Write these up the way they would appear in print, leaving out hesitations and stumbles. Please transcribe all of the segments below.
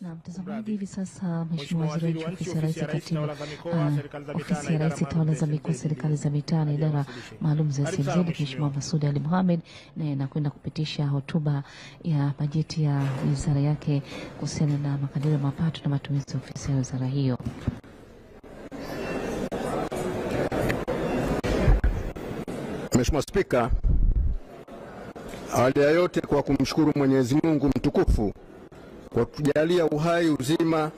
Na mtazamaji, hivi sasa Mheshimiwa Waziri wa Nchi, Ofisi ya Rais, Katibu Ofisi ya Rais, Tawala za Mikoa, Serikali za Mitaa na Idara Maalum za SMZ, Mheshimiwa Masud Ali Mohamed na kwenda kupitisha hotuba ya bajeti ya wizara yake kuhusiana na makadirio ya mapato na matumizi ya ofisi ya wizara hiyo. Mheshimiwa Spika, awali ya yote kwa kumshukuru Mwenyezi Mungu mtukufu kwa kutujalia uhai, uzima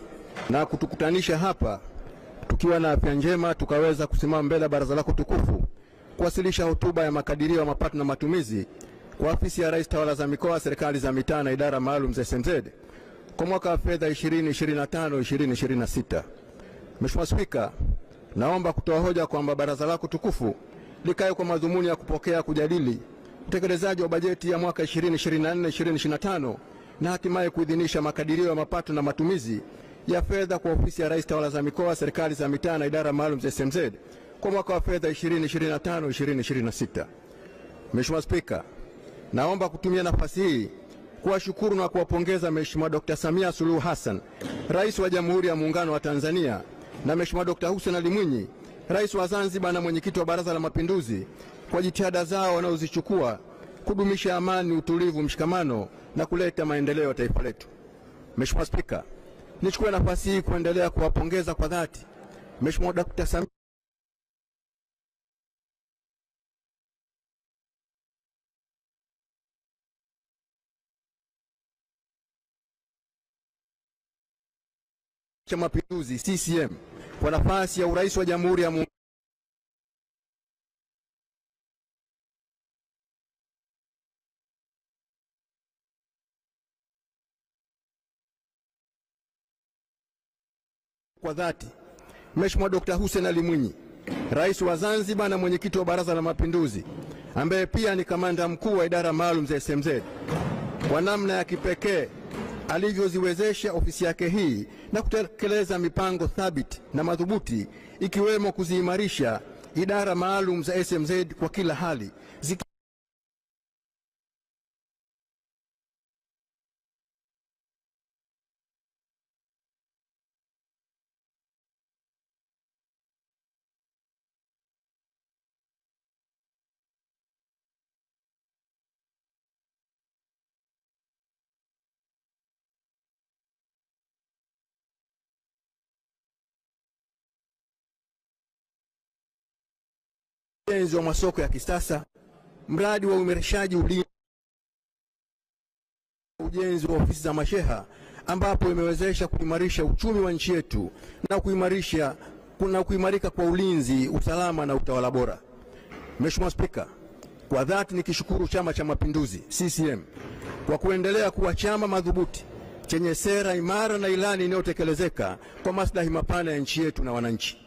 na kutukutanisha hapa tukiwa na afya njema, tukaweza kusimama mbele ya baraza lako tukufu kuwasilisha hotuba ya makadirio ya mapato na matumizi kwa Ofisi ya Rais, Tawala za Mikoa, Serikali za Mitaa na Idara Maalum za SMZ kwa mwaka wa fedha 2025-2026. Mheshimiwa Spika, naomba kutoa hoja kwamba baraza lako tukufu likae kwa madhumuni ya kupokea, kujadili utekelezaji wa bajeti ya mwaka 2024-2025 na hatimaye kuidhinisha makadirio ya mapato na matumizi ya fedha kwa Ofisi ya Rais, Tawala za Mikoa, Serikali za Mitaa na Idara Maalum za SMZ kwa mwaka wa fedha 2025-2026. Mheshimiwa Spika, naomba kutumia nafasi hii kuwashukuru na kuwapongeza Mheshimiwa Dr. Samia Suluhu Hassan, Rais wa Jamhuri ya Muungano wa Tanzania, na Mheshimiwa Dr. Hussein Ali Mwinyi, Rais wa Zanzibar na Mwenyekiti wa Baraza la Mapinduzi kwa jitihada zao wanazozichukua kudumisha amani, utulivu, mshikamano na kuleta maendeleo ya taifa letu. Mheshimiwa Spika, nichukue nafasi hii kuendelea kuwapongeza kwa dhati Mheshimiwa Dr. Samia cha Mapinduzi CCM kwa nafasi ya urais wa Jamhuri ya Muungano kwa dhati Mheshimiwa Dr. Hussein Ali Mwinyi, Rais wa Zanzibar na Mwenyekiti wa Baraza la Mapinduzi, ambaye pia ni kamanda mkuu wa Idara Maalum za SMZ, kwa namna ya kipekee alivyoziwezesha ofisi yake hii na kutekeleza mipango thabiti na madhubuti, ikiwemo kuziimarisha idara maalum za SMZ kwa kila hali ujenzi wa masoko ya kisasa, mradi wa uimarishaji ujenzi wa ofisi za masheha, ambapo imewezesha kuimarisha uchumi wa nchi yetu na kuimarika kwa ulinzi, usalama na utawala bora. Mheshimiwa Spika, kwa dhati nikishukuru Chama cha Mapinduzi CCM kwa kuendelea kuwa chama madhubuti chenye sera imara na ilani inayotekelezeka kwa maslahi mapana ya nchi yetu na wananchi.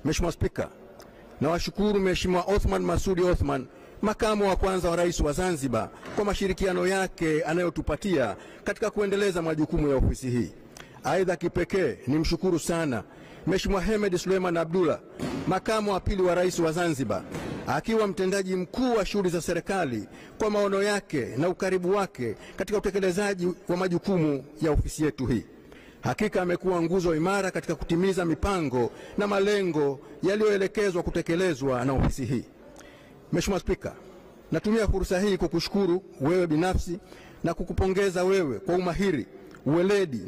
Mheshimiwa Spika, nawashukuru Mheshimiwa Othman Masudi Othman, makamu wa kwanza wa Rais wa Zanzibar, kwa mashirikiano yake anayotupatia katika kuendeleza majukumu ya ofisi hii. Aidha, kipekee nimshukuru sana Mheshimiwa Hemed Suleiman Abdullah, makamu wa pili wa Rais wa Zanzibar, akiwa mtendaji mkuu wa shughuli za serikali, kwa maono yake na ukaribu wake katika utekelezaji wa majukumu ya ofisi yetu hii. Hakika amekuwa nguzo imara katika kutimiza mipango na malengo yaliyoelekezwa kutekelezwa na ofisi hii. Mheshimiwa Spika, natumia fursa hii kukushukuru wewe binafsi na kukupongeza wewe kwa umahiri, uweledi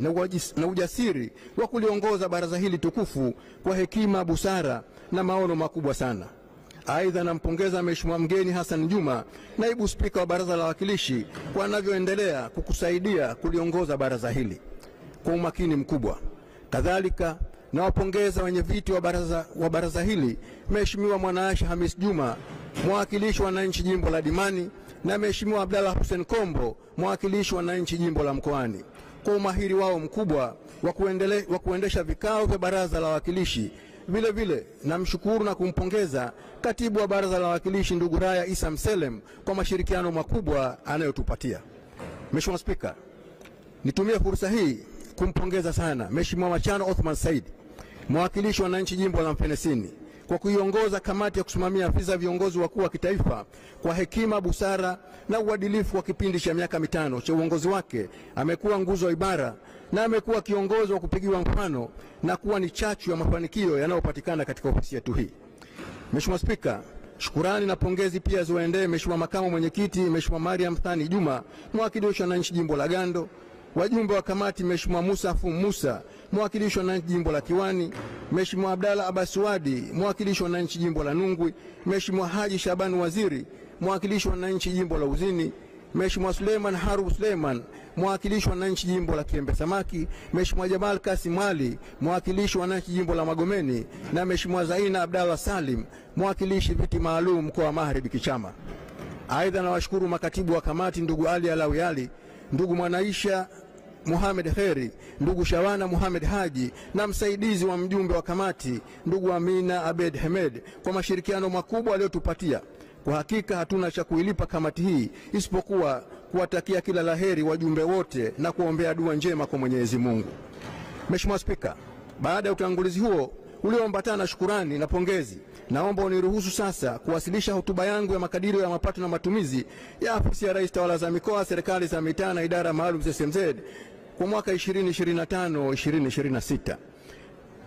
na ujasiri wa kuliongoza baraza hili tukufu kwa hekima, busara na maono makubwa sana. Aidha, nampongeza Mheshimiwa mgeni Hassan Juma, naibu spika wa Baraza la Wawakilishi, kwa anavyoendelea kukusaidia kuliongoza baraza hili kwa umakini mkubwa. Kadhalika, nawapongeza wenyeviti wa baraza hili, Mheshimiwa Mwanaasha Hamis Juma, mwakilishi wa wananchi jimbo la Dimani, na Mheshimiwa Abdallah Hussein Kombo, mwakilishi wa wananchi jimbo la Mkoani, kwa umahiri wao mkubwa wa kuendesha vikao vya Baraza la Wawakilishi. Vile vile namshukuru na kumpongeza katibu wa Baraza la Wawakilishi, ndugu Raya Isa Mselem, kwa mashirikiano makubwa anayotupatia. Mheshimiwa Spika, nitumie fursa hii kumpongeza sana Mheshimiwa Machano Othman Said, mwakilishi wa wananchi jimbo la Mfenesini, kwa kuiongoza kamati ya kusimamia afisi za viongozi wakuu wa kitaifa kwa hekima, busara na uadilifu kwa kipindi cha miaka 5 cha uongozi wake. Amekuwa nguzo imara na amekuwa kiongozi wa kupigiwa mfano na kuwa ni chachu ya mafanikio yanayopatikana katika ofisi yetu hii. Mheshimiwa Spika, shukurani na pongezi pia ziwaendee Mheshimiwa Makamu Mwenyekiti Mheshimiwa Mariam Thani Juma, mwakilishi wa wananchi jimbo la Gando, wajumbe wa kamati Mheshimiwa Musa Fum Musa, mwakilishi wa wananchi jimbo la Kiwani, Mheshimiwa Abdalla Abaswadi, mwakilishi wa wananchi jimbo la Nungwi, Mheshimiwa Haji Shaban Waziri, mwakilishi wa wananchi jimbo la Uzini, Mheshimiwa Suleiman Harub Suleiman, mwakilishi wa wananchi jimbo la Kiembe Samaki, Mheshimiwa Jamal Kasim Ali, mwakilishi wa wananchi jimbo la Magomeni, na Mheshimiwa Zaina Abdalla Salim, mwakilishi viti maalum mkoa wa Magharibi kichama. Aidha, nawashukuru makatibu wa kamati ndugu Ali Alawi Ali, ndugu Mwanaisha Muhammad Kheri, ndugu Shawana Muhammad Haji na msaidizi wa mjumbe wa kamati ndugu Amina Abed Hamed kwa mashirikiano makubwa aliyotupatia. Kwa hakika hatuna cha kuilipa kamati hii isipokuwa kuwatakia kila laheri wajumbe wote na kuombea dua njema kwa Mwenyezi Mungu. Mheshimiwa Spika, baada ya utangulizi huo ulioambatana na shukurani na pongezi, naomba uniruhusu sasa kuwasilisha hotuba yangu ya makadirio ya mapato na matumizi ya Ofisi ya Rais Tawala za Mikoa, Serikali za Mitaa na Idara Maalum za SMZ kwa mwaka 2025-2026.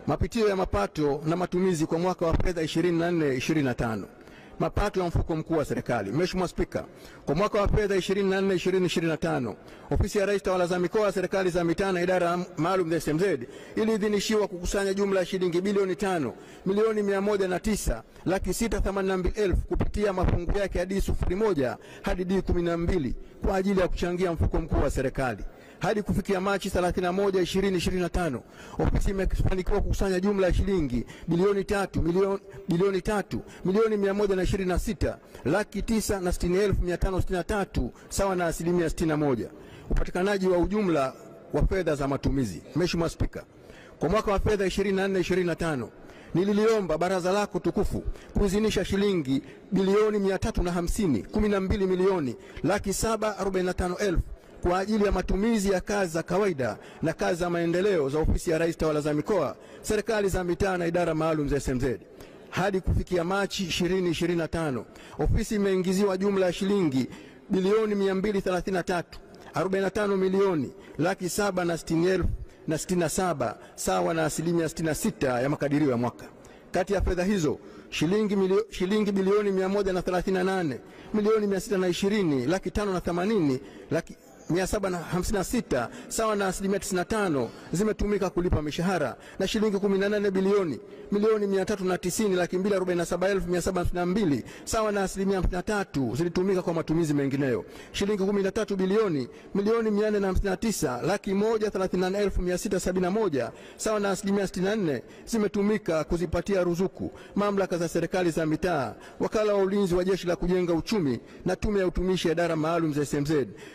Mapitio ya mapato na matumizi kwa mwaka wa fedha 24-25. Mapato ya mfuko mkuu wa serikali. Mheshimiwa Spika, kwa mwaka wa fedha 24-2025, Ofisi ya Rais Tawala za Mikoa, Serikali za Mitaa na Idara Maalum za SMZ iliidhinishiwa kukusanya jumla ya shilingi bilioni 5,109,682,000 kupitia mafungu yake ya D01 hadi D12 kwa ajili ya kuchangia mfuko mkuu wa serikali. Hadi kufikia Machi 31, 2025, ofisi imefanikiwa kukusanya jumla ya shilingi bilioni 3,126,960,563 sawa na asilimia 61. Upatikanaji wa ujumla wa fedha za matumizi. Mheshimiwa Spika, kwa mwaka wa fedha 24-25 nililiomba baraza lako tukufu kuidhinisha shilingi bilioni 350 12,745,000 kwa ajili ya matumizi ya kazi za kawaida na kazi za maendeleo za Ofisi ya Rais Tawala za Mikoa, Serikali za Mitaa na Idara Maalum za SMZ. Hadi kufikia Machi 2025, ofisi imeingiziwa jumla ya shilingi bilioni 233,445,760,067 sawa na asilimia 66 ya makadirio ya mwaka. Kati ya fedha hizo shilingi bilioni 138,520,580,756 sawa na asilimia 95 zimetumika kulipa mishahara, na shilingi 18 bilioni 390,247,752 sawa na asilimia 53 zilitumika kwa matumizi mengineyo. Shilingi 13 bilioni 449,138,671 sawa na asilimia 64 zimetumika kuzipatia ruzuku mamlaka za serikali za mitaa, wakala wa ulinzi wa jeshi la kujenga uchumi na tume ya utumishi ya idara maalum za SMZ,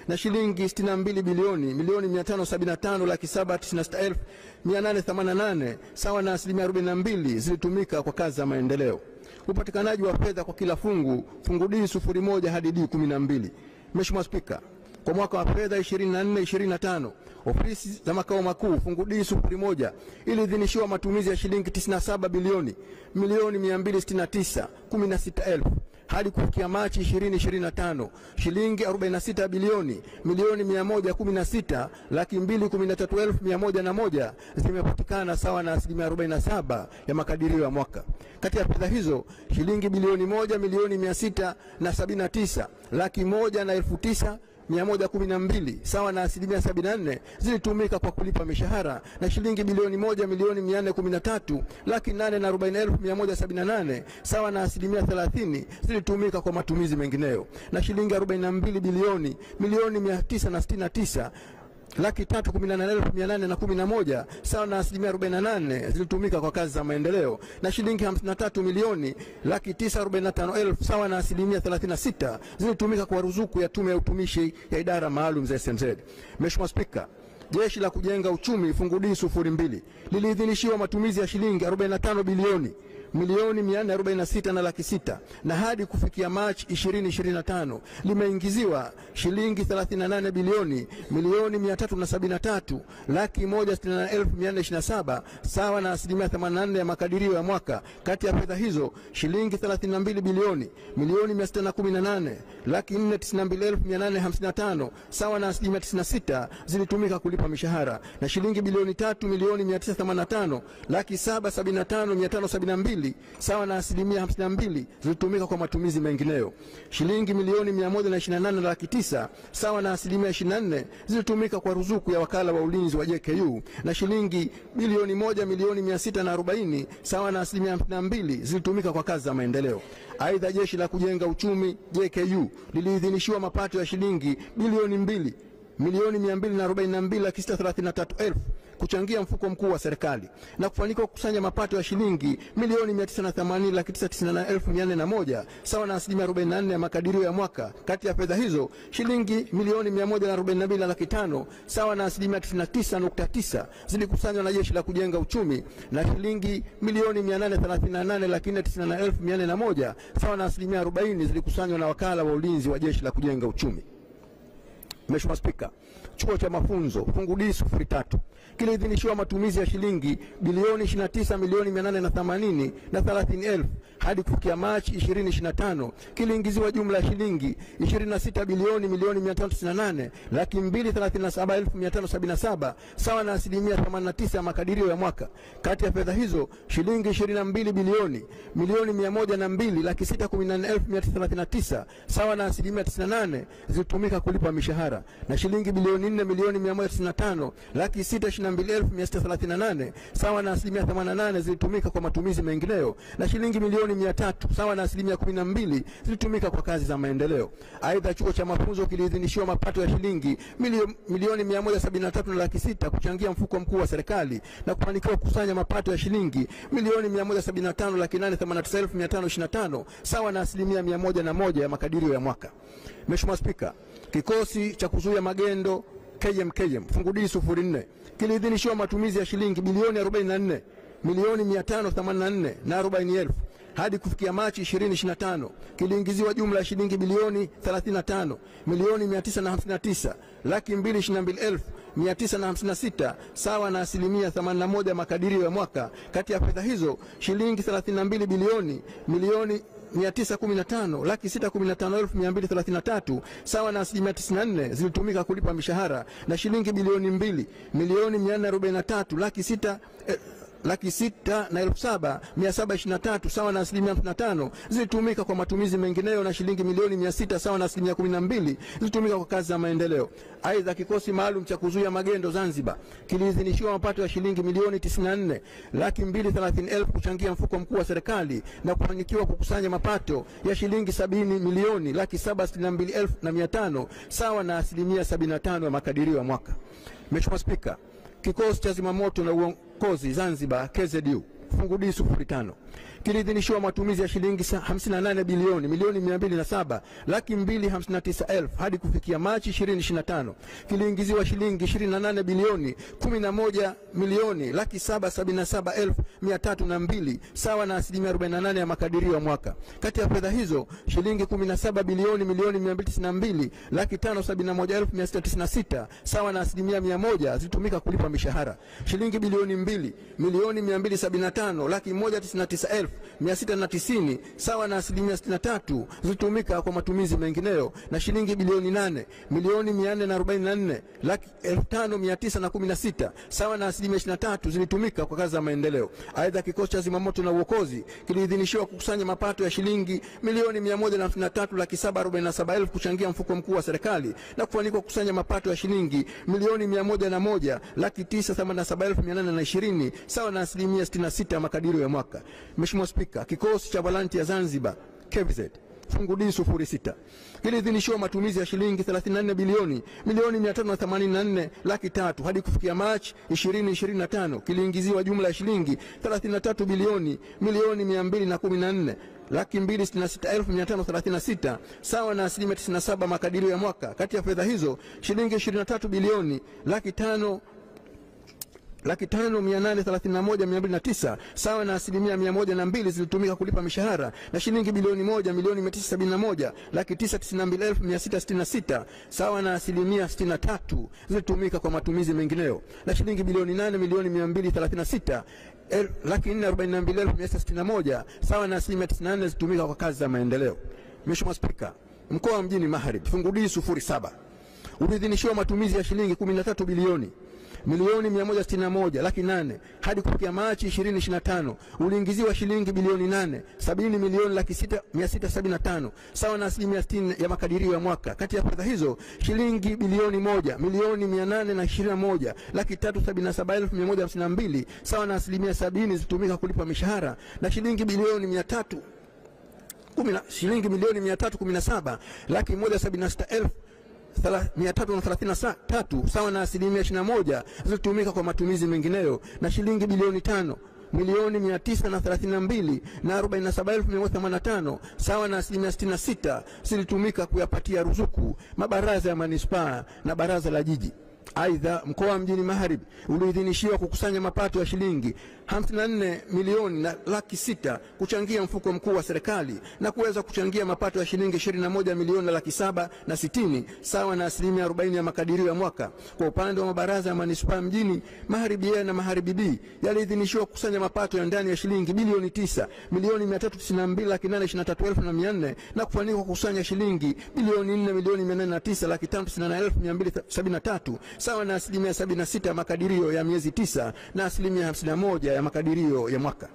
na shilingi 62 bilioni 575,796,888 sawa na asilimia 42 zilitumika kwa kazi za maendeleo. Upatikanaji wa fedha kwa kila fungu D01 hadi D12. Mheshimiwa Spika, kwa mwaka wa fedha 24-25, ofisi za makao makuu fungu D01 iliidhinishiwa matumizi ya shilingi 97 bilioni 269,16,000. Hadi kufikia Machi 2025, shilingi 46 bilioni 1,116,213,101 zimepatikana sawa na asilimia 47 ya makadirio ya mwaka. Kati ya fedha hizo, shilingi bilioni 1,679,101,912 sawa na asilimia 74 zilitumika kwa kulipa mishahara, na shilingi bilioni 1,413,840,178 sawa na asilimia 30 zilitumika kwa matumizi mengineyo, na shilingi 42 bilioni 1,969,318,811 sawa na asilimia 48 zilitumika kwa kazi za maendeleo, na shilingi 53,945,000 sawa na asilimia 36 zilitumika kwa ruzuku ya tume ya utumishi ya idara maalum za SMZ. Mheshimiwa Spika, Jeshi la kujenga uchumi fungu D02 liliidhinishiwa matumizi ya shilingi 45 bilioni milioni 446 na laki 6, na hadi kufikia Machi 2025 limeingiziwa shilingi 38 bilioni milioni 373 laki 168,427 sawa na asilimia 84 ya makadirio ya mwaka. Kati ya fedha hizo shilingi 32 bilioni milioni 618 laki 492,855 sawa na asilimia 96 zilitumika kulipa mishahara, na shilingi bilioni 3 milioni 985 laki 775,572 sawa na asilimia 52 zilitumika kwa matumizi mengineyo. Shilingi milioni 128 laki 9 sawa na asilimia 24 zilitumika kwa ruzuku ya wakala wa ulinzi wa JKU, na shilingi bilioni 1 milioni 640 sawa na asilimia 52 zilitumika kwa kazi za maendeleo. Aidha, Jeshi la Kujenga Uchumi JKU liliidhinishiwa mapato ya shilingi bilioni 2 milioni 242 laki 633,000 kuchangia mfuko mkuu wa serikali, na kufanikiwa kukusanya mapato ya shilingi milioni 980 laki 998,401 sawa na asilimia 44 ya makadirio ya mwaka. Kati ya fedha hizo shilingi milioni 142 laki 5 sawa na asilimia 99.9 zilikusanywa na Jeshi la Kujenga Uchumi, na shilingi milioni 838 laki 498,401 sawa na asilimia 40 zilikusanywa na wakala wa ulinzi wa Jeshi la Kujenga Uchumi. Mheshimiwa Spika, chuo cha mafunzo fungu D 03 kiliidhinishiwa matumizi ya shilingi bilioni 29 milioni 880 na 30,000 hadi kufikia Machi 2025 kiliingiziwa jumla ya shilingi 26 bilioni milioni 598 laki 237,577 sawa na asilimia 89 ya makadirio ya mwaka. Kati ya fedha hizo shilingi 22 bilioni milioni 102 laki 614,939 sawa na asilimia 98 zilitumika kulipa mishahara, na shilingi bilioni 4 milioni 195 laki 622,638 sawa na asilimia 88 zilitumika kwa matumizi mengineyo, na shilingi milioni 300 sawa na asilimia 12 zilitumika kwa kazi za maendeleo. Aidha, chuo cha mafunzo kiliidhinishiwa mapato ya shilingi milioni 173 na laki 6 kuchangia mfuko mkuu wa serikali, na kufanikiwa kukusanya mapato ya shilingi milioni 175 laki 889,525 sawa na asilimia 101 ya makadirio ya mwaka. Mheshimiwa Spika, kikosi cha kuzuia magendo KMKM fungu D 04 kiliidhinishiwa matumizi ya shilingi bilioni 44 milioni 584 na 40,000 hadi kufikia Machi 2025 kiliingiziwa jumla ya shilingi bilioni 35 milioni 959 laki 222,956 sawa na asilimia 81 ya makadirio ya mwaka. Kati ya fedha hizo shilingi 32 bilioni milioni 915 laki 615,233 sawa na asilimia 94 zilitumika kulipa mishahara, na shilingi bilioni 2 milioni 443 laki 6,723 sawa na asilimia 55 zilitumika kwa matumizi mengineyo, na shilingi milioni 600 sawa na asilimia 12 zilitumika kwa kazi za maendeleo. Aidha, kikosi maalum cha kuzuia magendo Zanzibar kiliidhinishiwa mapato ya shilingi milioni 94 laki 230,000 kuchangia mfuko mkuu wa serikali, na kufanikiwa kukusanya mapato ya shilingi 70 milioni laki 762,500 sawa na asilimia 75 ya makadirio ya mwaka. Mheshimiwa Spika, kikosi cha zimamoto na uokozi Zanzibar KZU fungu D 05 kiliidhinishiwa matumizi ya shilingi 58 bilioni milioni 207 laki 259,000 hadi kufikia Machi 2025 kiliingiziwa shilingi 28 bilioni 11 milioni laki 777,302 sawa na asilimia 48 ya makadirio ya mwaka. Kati ya fedha hizo shilingi 17 bilioni milioni 292 laki 571,696 sawa na asilimia 100 zilitumika kulipa mishahara. Shilingi bilioni 2 milioni 275 laki 199,690 sawa na asilimia 63 zilitumika kwa matumizi mengineyo, na shilingi bilioni 8 milioni 444 laki 5,916 sawa na asilimia 23 zilitumika kwa kazi za maendeleo. Aidha, kikosi cha zimamoto na uokozi kiliidhinishiwa kukusanya mapato ya shilingi milioni 153 laki 747,000 kuchangia mfuko mkuu wa serikali, na kufanikiwa kukusanya mapato ya shilingi milioni 101 laki 987,820 sawa na asilimia 66 ya makadirio ya mwaka. Mheshimiwa Spika, kikosi cha volunteer Zanzibar KVZ fungu D 06 kiliidhinishiwa matumizi ya shilingi 34 bilioni milioni 584 laki 3 hadi kufikia Machi 2025 kiliingiziwa jumla ya shilingi 33 bilioni milioni 214 laki 266,536 sawa na asilimia 97 makadirio ya mwaka. Kati ya fedha hizo shilingi 23 bilioni laki 5 5,831,209 sawa na asilimia 102 zilitumika kulipa mishahara, na shilingi bilioni 1,971,992,666 sawa na asilimia 63 zilitumika kwa matumizi mengineyo, na shilingi bilioni 8,236,442,661 sawa na asilimia 94 zilitumika kwa kazi za maendeleo. Mheshimiwa Spika, mkoa wa Mjini Magharibi fungu D 07 uliidhinishiwa matumizi ya shilingi 13 bilioni 161,800,000 hadi kufikia Machi 2025 uliingiziwa shilingi bilioni 8,70,675,000 sawa na asilimia 60 ya makadirio ya mwaka. Kati ya fedha hizo shilingi bilioni 1,821,377,152 sawa na asilimia 70 zilitumika kulipa mishahara, na shilingi bilioni 376,333 sawa na asilimia 21 zilitumika kwa matumizi mengineyo, na shilingi bilioni 5,932,047,185 sawa na asilimia 66 zilitumika kuyapatia ruzuku mabaraza ya manispaa na baraza la jiji. Aidha, mkoa wa Mjini Magharibi uliidhinishiwa kukusanya mapato ya shilingi 54,600,000 kuchangia mfuko mkuu wa serikali na kuweza kuchangia mapato ya shilingi 21,760,000 sawa na asilimia 40 ya makadirio ya mwaka. Kwa upande wa mabaraza ya manispaa Mjini Magharibi A na Magharibi B yaliidhinishiwa kukusanya mapato ya ndani ya shilingi bilioni 9,392,823,400 na kufanikiwa kukusanya shilingi bilioni 4,809,598,273 sawa na asilimia 76 ya makadirio ya miezi 9 na asilimia 51 ya makadirio ya mwaka.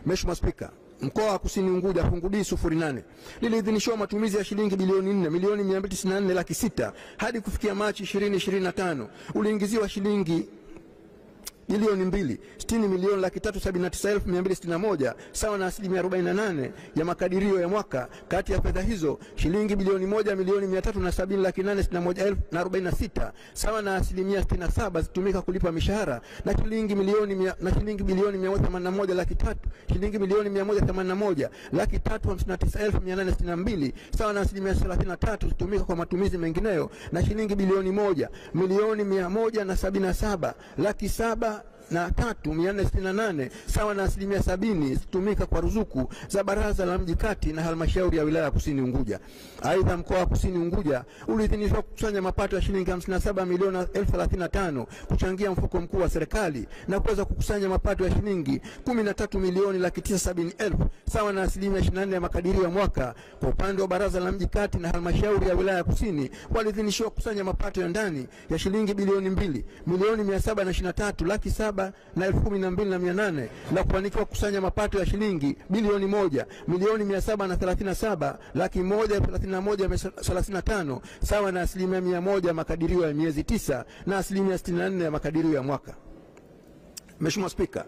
Mheshimiwa Spika, mkoa wa Kusini Unguja fungu D 08 liliidhinishiwa matumizi ya shilingi bilioni 4,294,600 hadi kufikia Machi 2025 uliingiziwa shilingi bilioni 2,60,379,261 sawa na asilimia 48 ya makadirio ya mwaka. Kati ya fedha hizo shilingi bilioni 1,370,861,046 sawa na asilimia 67 zitumika kulipa mishahara, na shilingi bilioni 181,300,000 shilingi bilioni 181,359,862 sawa na asilimia 33 zitumika kwa matumizi mengineyo, na shilingi bilioni 1,177,703,468 sawa na asilimia 70 zitumika kwa ruzuku za baraza la mji kati na halmashauri ya wilaya ya Kusini Unguja. Aidha, mkoa wa Kusini Unguja uliidhinishwa kukusanya mapato ya shilingi 57,035,000 kuchangia mfuko mkuu wa serikali na kuweza kukusanya mapato ya shilingi 13,970,000 sawa na asilimia 24 ya makadirio ya mwaka. Kwa upande wa baraza la mji kati na halmashauri ya wilaya ya Kusini waliidhinishwa kukusanya mapato ya ndani ya shilingi bilioni 2,723,712,800 na kufanikiwa kukusanya mapato ya shilingi bilioni 1,737,131,135 sawa na asilimia 100 ya makadirio ya miezi 9 na asilimia 64 ya makadirio ya mwaka. Mheshimiwa Spika,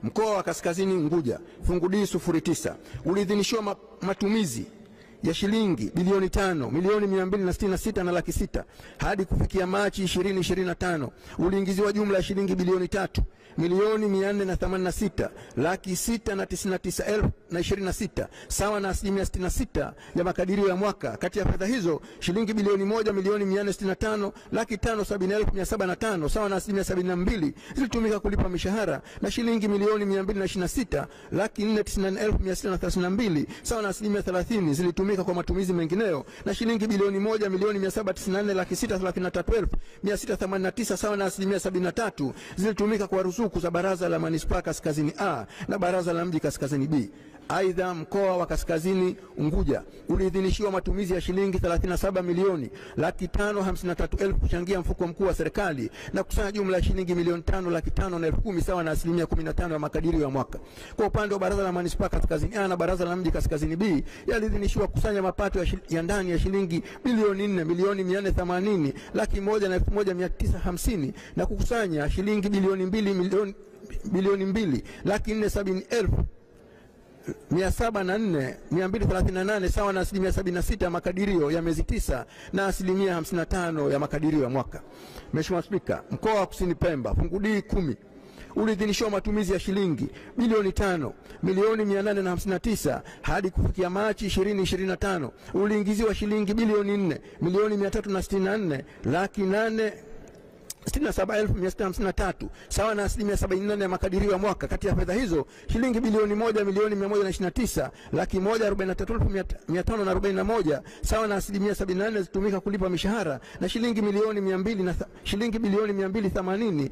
mkoa wa Kaskazini Unguja fungu D 09 uliidhinishiwa matumizi ya shilingi bilioni 5,266,600 hadi kufikia Machi 2025 uliingiziwa jumla ya shilingi bilioni 3,486,699,026 sawa na asilimia 66 ya makadirio ya mwaka. Kati ya fedha hizo shilingi bilioni 1,465,570,705 sawa na asilimia 72 zilitumika kulipa mishahara, na shilingi milioni 226,494,632 sawa na asilimia 30 zilitumika kwa matumizi mengineyo, na shilingi bilioni 1,794,633,689 sawa na asilimia 73 zilitumika kwa ruzuku za baraza la manispaa Kaskazini A na baraza la mji Kaskazini B. Aidha, mkoa wa Kaskazini Unguja uliidhinishiwa matumizi ya shilingi 37,553,000 kuchangia mfuko mkuu wa serikali na kusanya jumla ya shilingi milioni 5,510,000 sawa na asilimia 15 ya makadirio ya mwaka. Kwa upande wa baraza la manispaa Kaskazini A na baraza la mji Kaskazini B yaliidhinishiwa kusanya mapato ya ndani ya shilingi bilioni 4,480,101,950 na kukusanya shilingi bilioni 2,4,704,238 sawa na asilimia 76 ya makadirio ya miezi 9 na asilimia 55 ya makadirio ya mwaka. Mheshimiwa Spika, mkoa wa Kusini Pemba fungu D 10 uliidhinishiwa matumizi ya shilingi bilioni 5,859,000 hadi kufikia Machi 2025 uliingiziwa shilingi bilioni 4,364,800 67,653 sawa na 74% ya makadirio ya mwaka. Kati ya fedha hizo shilingi bilioni 1,129,143,541 sawa na 74% zitumika kulipa mishahara, na shilingi bilioni 280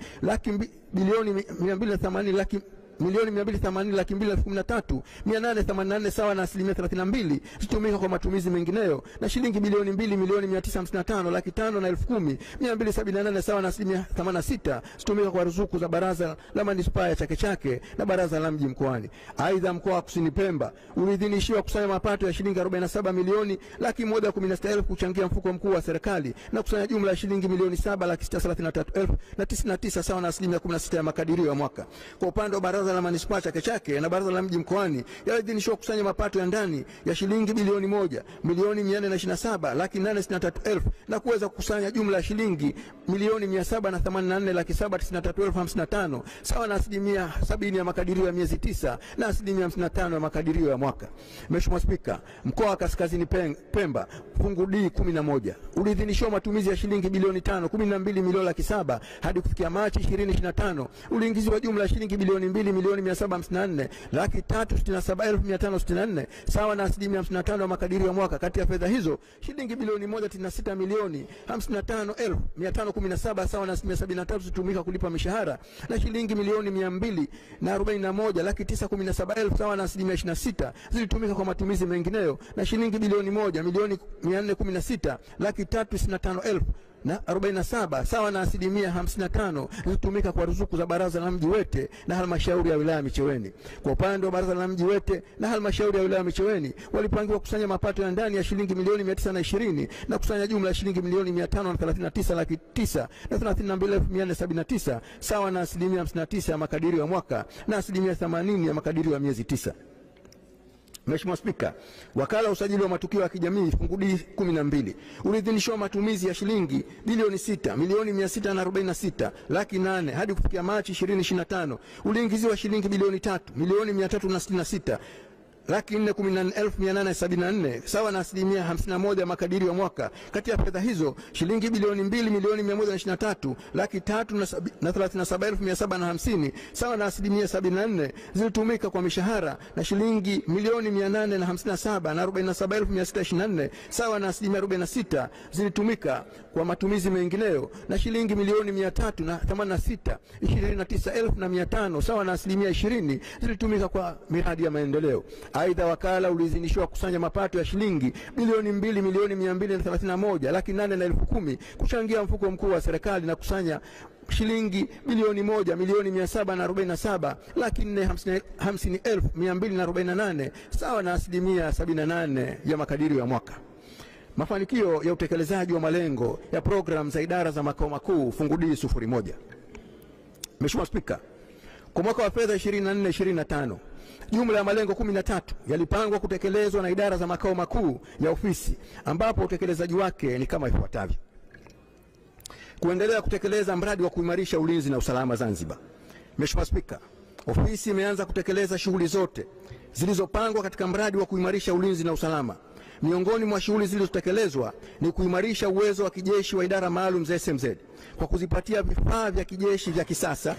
milioni 280,213,884 sawa na 32% zitumika kwa matumizi mengineyo, na shilingi bilioni 2,955,510,278 sawa na 86% zitumika kwa ruzuku za baraza la manispaa ya Chake Chake na baraza la mji mkoani. Aidha, mkoa wa Kusini Pemba uliidhinishiwa kusanya mapato ya shilingi 47,116,000 kuchangia mfuko mkuu wa serikali na kusanya jumla ya shilingi milioni 7,633,099 sawa na 16% ya makadirio ya mwaka. Kwa upande wa baraza la manispaa Chake Chake na baraza la mji mkoani yaliidhinishwa kusanya mapato ya ndani ya shilingi bilioni 1,427,863,000 na kuweza kukusanya jumla ya shilingi milioni 784,793,055 sawa na 70% ya makadirio ya miezi 9 na 55% ya makadirio ya mwaka. Mheshimiwa Spika, mkoa wa Kaskazini Pemba fungu D 11 uliidhinishwa matumizi ya shilingi bilioni 5,12,700,000 hadi kufikia Machi 2025 uliingiziwa jumla ya shilingi bilioni 2,754,367,564 sawa na 55% ya makadirio ya mwaka. Kati ya fedha hizo shilingi bilioni 196,055,517 sawa na 73% zitumika kulipa mishahara, na shilingi milioni 241,917,000 sawa na 26% zilitumika kwa matumizi mengineyo, na shilingi bilioni 1,416,365,047 sawa na 55% zilitumika kwa ruzuku za baraza la mji Wete na halmashauri ya wilaya Micheweni. Kwa upande wa baraza la mji Wete na halmashauri ya wilaya Micheweni walipangiwa kusanya mapato ya ndani ya shilingi milioni 920 na kusanya jumla ya shilingi milioni 539,932,479 sawa na 59% ya makadirio ya mwaka na 80% ya makadirio ya miezi 9. Mheshimiwa Spika, wakala usajili wa matukio ya kijamii fungu D 12 uliidhinishwa matumizi ya shilingi bilioni 6,646,800,000 hadi kufikia Machi 2025 uliingiziwa shilingi bilioni 3,366,414,874 sawa na 51% ya makadirio ya mwaka. Kati ya fedha hizo shilingi bilioni 2,123,337,750 sawa na 74% zilitumika kwa mishahara, na shilingi milioni 857,47,624 sawa na 46% zilitumika kwa matumizi mengineyo, na shilingi milioni 386,29,500 sawa na 20% zilitumika kwa miradi ya maendeleo. Aidha, wakala uliidhinishwa kusanya mapato ya shilingi bilioni 2,231,810,000 kuchangia mfuko mkuu wa serikali na kusanya shilingi bilioni 1,747,450,248 sawa na 78% ya makadirio ya mwaka. Mafanikio ya utekelezaji wa malengo ya programu za idara za makao makuu fungu D 01. Mheshimiwa Spika, kwa mwaka wa fedha 24-25 jumla ya malengo 13 yalipangwa kutekelezwa na idara za makao makuu ya ofisi, ambapo utekelezaji wake ni kama ifuatavyo: kuendelea kutekeleza mradi wa kuimarisha ulinzi na usalama Zanzibar. Mheshimiwa Spika, ofisi imeanza kutekeleza shughuli zote zilizopangwa katika mradi wa kuimarisha ulinzi na usalama. Miongoni mwa shughuli zilizotekelezwa ni kuimarisha uwezo wa kijeshi wa idara maalum za SMZ kwa kuzipatia vifaa vya kijeshi vya kisasa,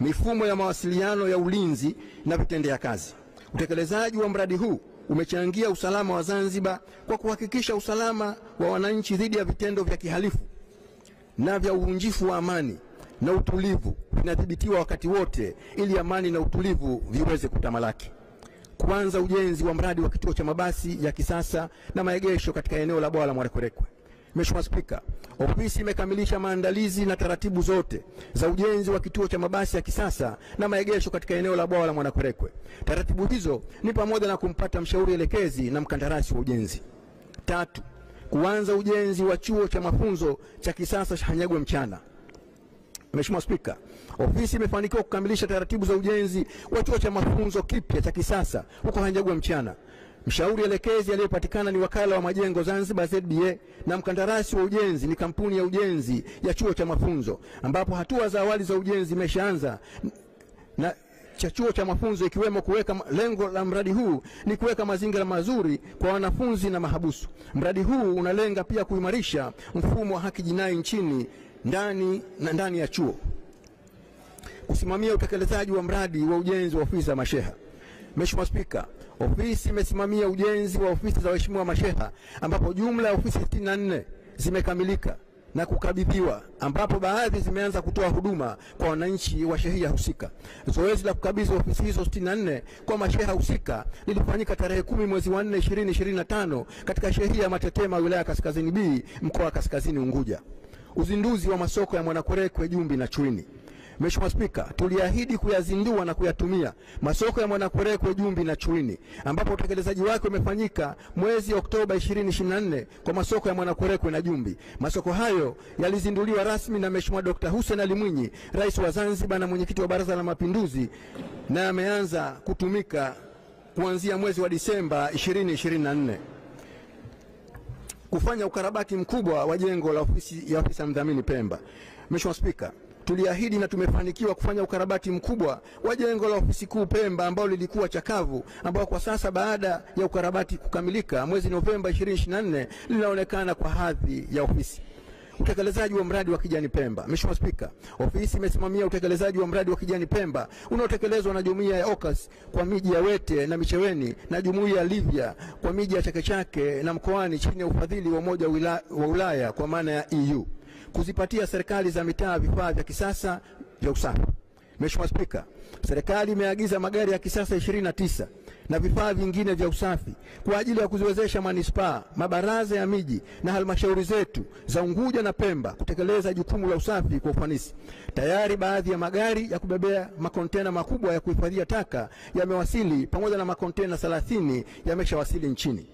mifumo ya mawasiliano ya ulinzi na vitendea kazi. Utekelezaji wa mradi huu umechangia usalama wa Zanzibar kwa kuhakikisha usalama wa wananchi dhidi ya vitendo vya kihalifu na vya uvunjifu wa amani na utulivu vinadhibitiwa wakati wote ili amani na utulivu viweze kutamalaki. Kuanza ujenzi wa mradi wa kituo cha mabasi ya kisasa na maegesho katika eneo la Bwawa la Mwarekwerekwe. Mheshimiwa Spika, ofisi imekamilisha maandalizi na taratibu zote za ujenzi wa kituo cha mabasi ya kisasa na maegesho katika eneo la Bwawa la Mwarekwerekwe. Taratibu hizo ni pamoja na kumpata mshauri elekezi na mkandarasi wa ujenzi. 3. Kuanza ujenzi wa chuo cha mafunzo cha kisasa cha Hanyagwe Mchana. Mheshimiwa Spika, ofisi imefanikiwa kukamilisha taratibu za ujenzi wa chuo cha mafunzo kipya cha kisasa huko Hanyagwe Mchana. Mshauri elekezi aliyepatikana ni wakala wa majengo Zanzibar ZBA, na mkandarasi wa ujenzi ni kampuni ya ujenzi ya chuo cha mafunzo, ambapo hatua za awali za ujenzi imeshaanza na cha chuo cha mafunzo, ikiwemo kuweka lengo la mradi huu ni kuweka mazingira mazuri kwa wanafunzi na mahabusu. Mradi huu unalenga pia kuimarisha mfumo wa haki jinai nchini ndani ya chuo. Kusimamia utekelezaji wa mradi wa ujenzi wa ofisi za masheha. Mheshimiwa Spika, ofisi imesimamia ujenzi wa ofisi za waheshimiwa masheha ambapo jumla ya ofisi 64 zimekamilika na kukabidhiwa, ambapo baadhi zimeanza kutoa huduma kwa wananchi wa shehia husika. Zoezi la kukabidhi ofisi hizo 64 kwa masheha husika lilifanyika tarehe 10 mwezi wa 4 2025 katika shehia ya Matetema, wilaya Kaskazini B, mkoa wa Kaskazini Unguja. Uzinduzi wa masoko ya Mwanakwerekwe, Jumbi na Chwini. Mheshimiwa Spika, tuliahidi kuyazindua na kuyatumia masoko ya Mwanakwerekwe, Jumbi na Chwini, ambapo utekelezaji wake umefanyika mwezi Oktoba 2024 kwa masoko ya Mwanakwerekwe na Jumbi. Masoko hayo yalizinduliwa rasmi na Mheshimiwa Dr. Hussein Ali Mwinyi, Rais wa Zanzibar na Mwenyekiti wa Baraza la Mapinduzi, na yameanza kutumika kuanzia mwezi wa Disemba 2024. Kufanya ukarabati mkubwa wa jengo la ofisi ya mdhamini Pemba. Mheshimiwa Spika, tuliahidi na tumefanikiwa kufanya ukarabati mkubwa wa jengo la ofisi kuu Pemba ambalo lilikuwa chakavu, ambao kwa sasa baada ya ukarabati kukamilika mwezi Novemba 2024 linaonekana kwa hadhi ya ofisi. Utekelezaji wa mradi wa Kijani Pemba. Mheshimiwa Spika, ofisi imesimamia utekelezaji wa mradi wa Kijani Pemba unaotekelezwa na jumuiya ya OCAS kwa miji ya Wete na Micheweni na jumuiya ya Livya kwa miji ya Chake Chake na Mkoani chini ya ufadhili wa Umoja wa Ulaya kwa maana ya EU. Kuzipatia serikali za mitaa vifaa vya kisasa vya usafi. Mheshimiwa Spika, serikali imeagiza magari ya kisasa 29 na vifaa vingine vya usafi kwa ajili ya kuziwezesha manispaa, mabaraza ya miji na halmashauri zetu za Unguja na Pemba kutekeleza jukumu la usafi kwa ufanisi. Tayari baadhi ya magari ya kubebea makontena makubwa ya kuhifadhia taka yamewasili pamoja na makontena 30 yameshawasili nchini.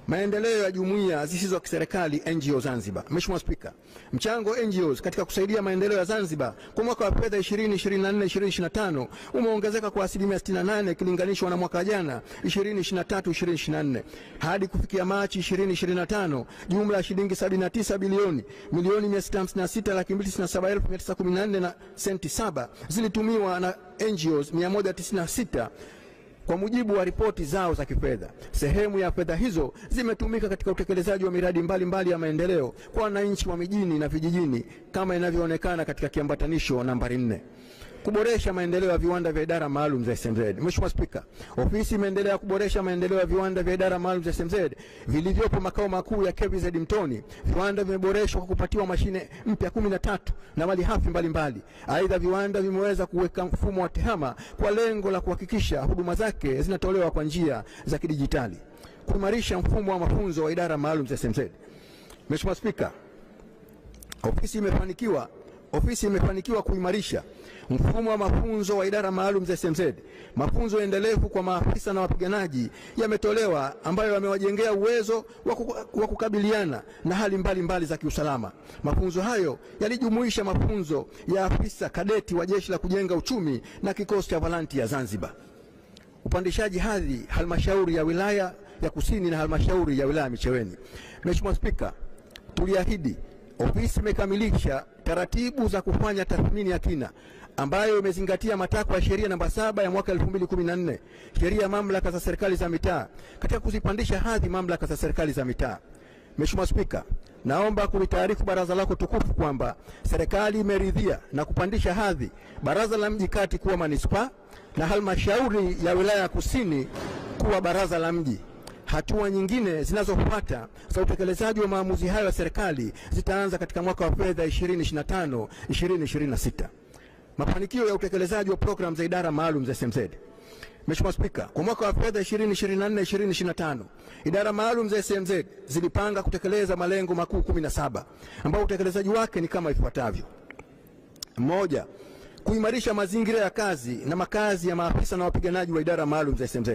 Maendeleo ya jumuiya zisizo kiserikali NGO Zanzibar. Mheshimiwa Spika, mchango NGOs katika kusaidia maendeleo ya Zanzibar kwa mwaka wa fedha 2024-2025 umeongezeka kwa asilimia 68 ikilinganishwa na mwaka jana 2023-2024. Hadi kufikia Machi 2025, jumla ya shilingi 79 bilioni 1,656,297,914 na senti 7 zilitumiwa na NGOs 196 kwa mujibu wa ripoti zao za kifedha. Sehemu ya fedha hizo zimetumika katika utekelezaji wa miradi mbalimbali ya maendeleo kwa wananchi wa mijini na vijijini kama inavyoonekana katika kiambatanisho nambari 4. Kuboresha maendeleo ya viwanda vya idara maalum za SMZ. Mheshimiwa Spika, ofisi imeendelea kuboresha maendeleo ya viwanda vya idara maalum za SMZ vilivyopo makao makuu ya KVZ Mtoni. Viwanda vimeboreshwa kwa kupatiwa mashine mpya 13 na malighafi mbalimbali. Aidha, viwanda vimeweza kuweka mfumo wa tehama kwa lengo la kuhakikisha huduma zake zinatolewa kwa njia za kidijitali. Kuimarisha mfumo wa mafunzo wa idara maalum za SMZ. Mheshimiwa Spika, ofisi imefanikiwa kuimarisha mfumo wa mafunzo wa idara maalum za SMZ. Mafunzo endelevu kwa maafisa na wapiganaji yametolewa ambayo yamewajengea uwezo wa kukabiliana na hali mbalimbali za kiusalama. Mafunzo hayo yalijumuisha mafunzo ya afisa kadeti wa Jeshi la Kujenga Uchumi na kikosi cha Valanti ya Zanzibar. Upandishaji hadhi halmashauri ya wilaya ya Kusini na halmashauri ya wilaya Micheweni. Mheshimiwa Spika, tuliahidi ofisi imekamilisha taratibu za kufanya tathmini ya kina ambayo imezingatia matakwa ya sheria namba 7 ya mwaka 2014, sheria ya mamlaka za serikali za mitaa, katika kuzipandisha hadhi mamlaka za serikali za mitaa. Mheshimiwa Spika, naomba kulitaarifu baraza lako tukufu kwamba serikali imeridhia na kupandisha hadhi baraza la mji kati kuwa manispaa na halmashauri ya wilaya ya Kusini kuwa baraza la mji. Hatua nyingine zinazofuata za utekelezaji wa maamuzi hayo ya serikali zitaanza katika mwaka wa fedha 2025-2026. Mafanikio ya utekelezaji wa programu za idara maalum za SMZ. Mheshimiwa Spika, kwa mwaka wa fedha 2024-2025, idara maalum za SMZ zilipanga kutekeleza malengo makuu 17 ambao utekelezaji wake ni kama ifuatavyo. 1. Kuimarisha mazingira ya kazi na makazi ya maafisa na wapiganaji wa idara maalum za SMZ.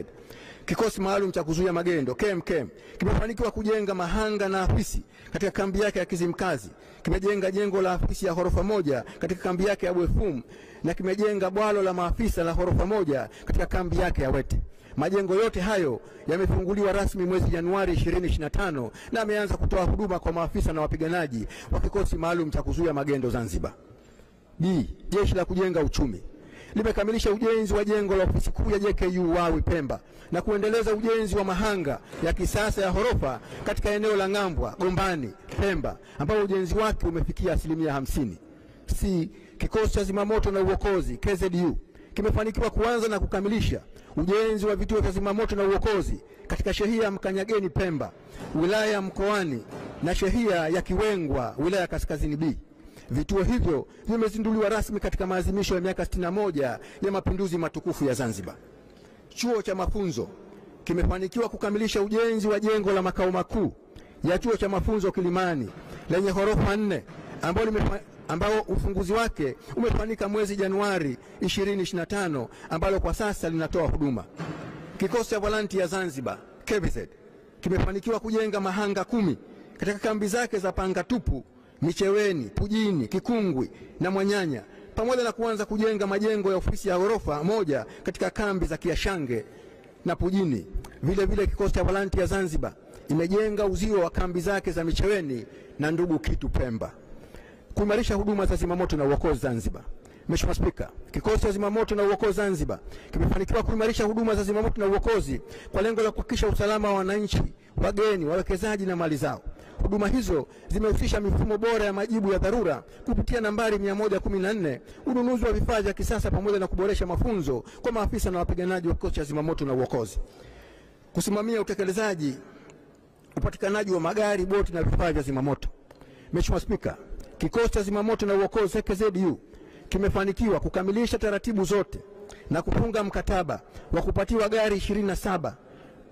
Kikosi maalum cha kuzuia magendo KMKM kimefanikiwa kujenga mahanga na afisi katika kambi yake ya Kizimkazi, kimejenga jengo la afisi ya ghorofa 1 katika kambi yake ya Bwefum na kimejenga bwalo la maafisa la ghorofa 1 katika kambi yake ya Wete. Majengo yote hayo yamefunguliwa rasmi mwezi Januari 2025 na yameanza kutoa huduma kwa maafisa na wapiganaji wa kikosi maalum cha kuzuia magendo Zanzibar. B. Jeshi la Kujenga Uchumi. limekamilisha ujenzi wa jengo la ofisi kuu ya JKU Wawi Pemba na kuendeleza ujenzi wa mahanga ya kisasa ya ghorofa katika eneo la Ngambwa Gombani Pemba, ambapo ujenzi wake umefikia 50%. Kikosi cha zimamoto na uokozi KZU kimefanikiwa kuanza na kukamilisha ujenzi wa vituo vya zimamoto na uokozi katika shehia ya Mkanyageni Pemba, wilaya ya Mkoani, na shehia ya Kiwengwa, wilaya ya Kaskazini B. Vituo hivyo vimezinduliwa rasmi katika maadhimisho ya miaka 61 ya mapinduzi matukufu ya Zanzibar. Chuo cha mafunzo kimefanikiwa kukamilisha ujenzi wa jengo la makao makuu ya chuo cha mafunzo Kilimani lenye ghorofa 4 ambao ufunguzi wake umefanyika mwezi Januari 2025, ambalo kwa sasa linatoa huduma. Kikosi cha volunteer Zanzibar KVZ kimefanikiwa kujenga mahanga 10 katika kambi zake za Pangatupu, Micheweni, Pujini, Kikungwi na Mwanyanya, pamoja na kuanza kujenga majengo ya ofisi ya ghorofa 1 katika kambi za Kiashange na Pujini. Vile vile kikosi cha volunteer Zanzibar imejenga uzio wa kambi zake za Micheweni na Ndugu Kitu Pemba. Kuimarisha huduma za zimamoto na uokozi Zanzibar. Mheshimiwa Spika, kikosi cha zimamoto na uokozi Zanzibar kimefanikiwa kuimarisha huduma za zimamoto na uokozi kwa lengo la kuhakikisha usalama wa wananchi, wageni, wawekezaji na mali zao. Huduma hizo zimehusisha mifumo bora ya majibu ya dharura kupitia nambari 114, ununuzi wa vifaa vya kisasa, pamoja na kuboresha mafunzo kwa maafisa na wapiganaji wa kikosi cha zimamoto na uokozi. Kusimamia utekelezaji upatikanaji wa magari, boti na vifaa vya zimamoto. Mheshimiwa Spika, kikosi cha zimamoto na uokozi KZU kimefanikiwa kukamilisha taratibu zote na kufunga mkataba wa kupatiwa gari 27,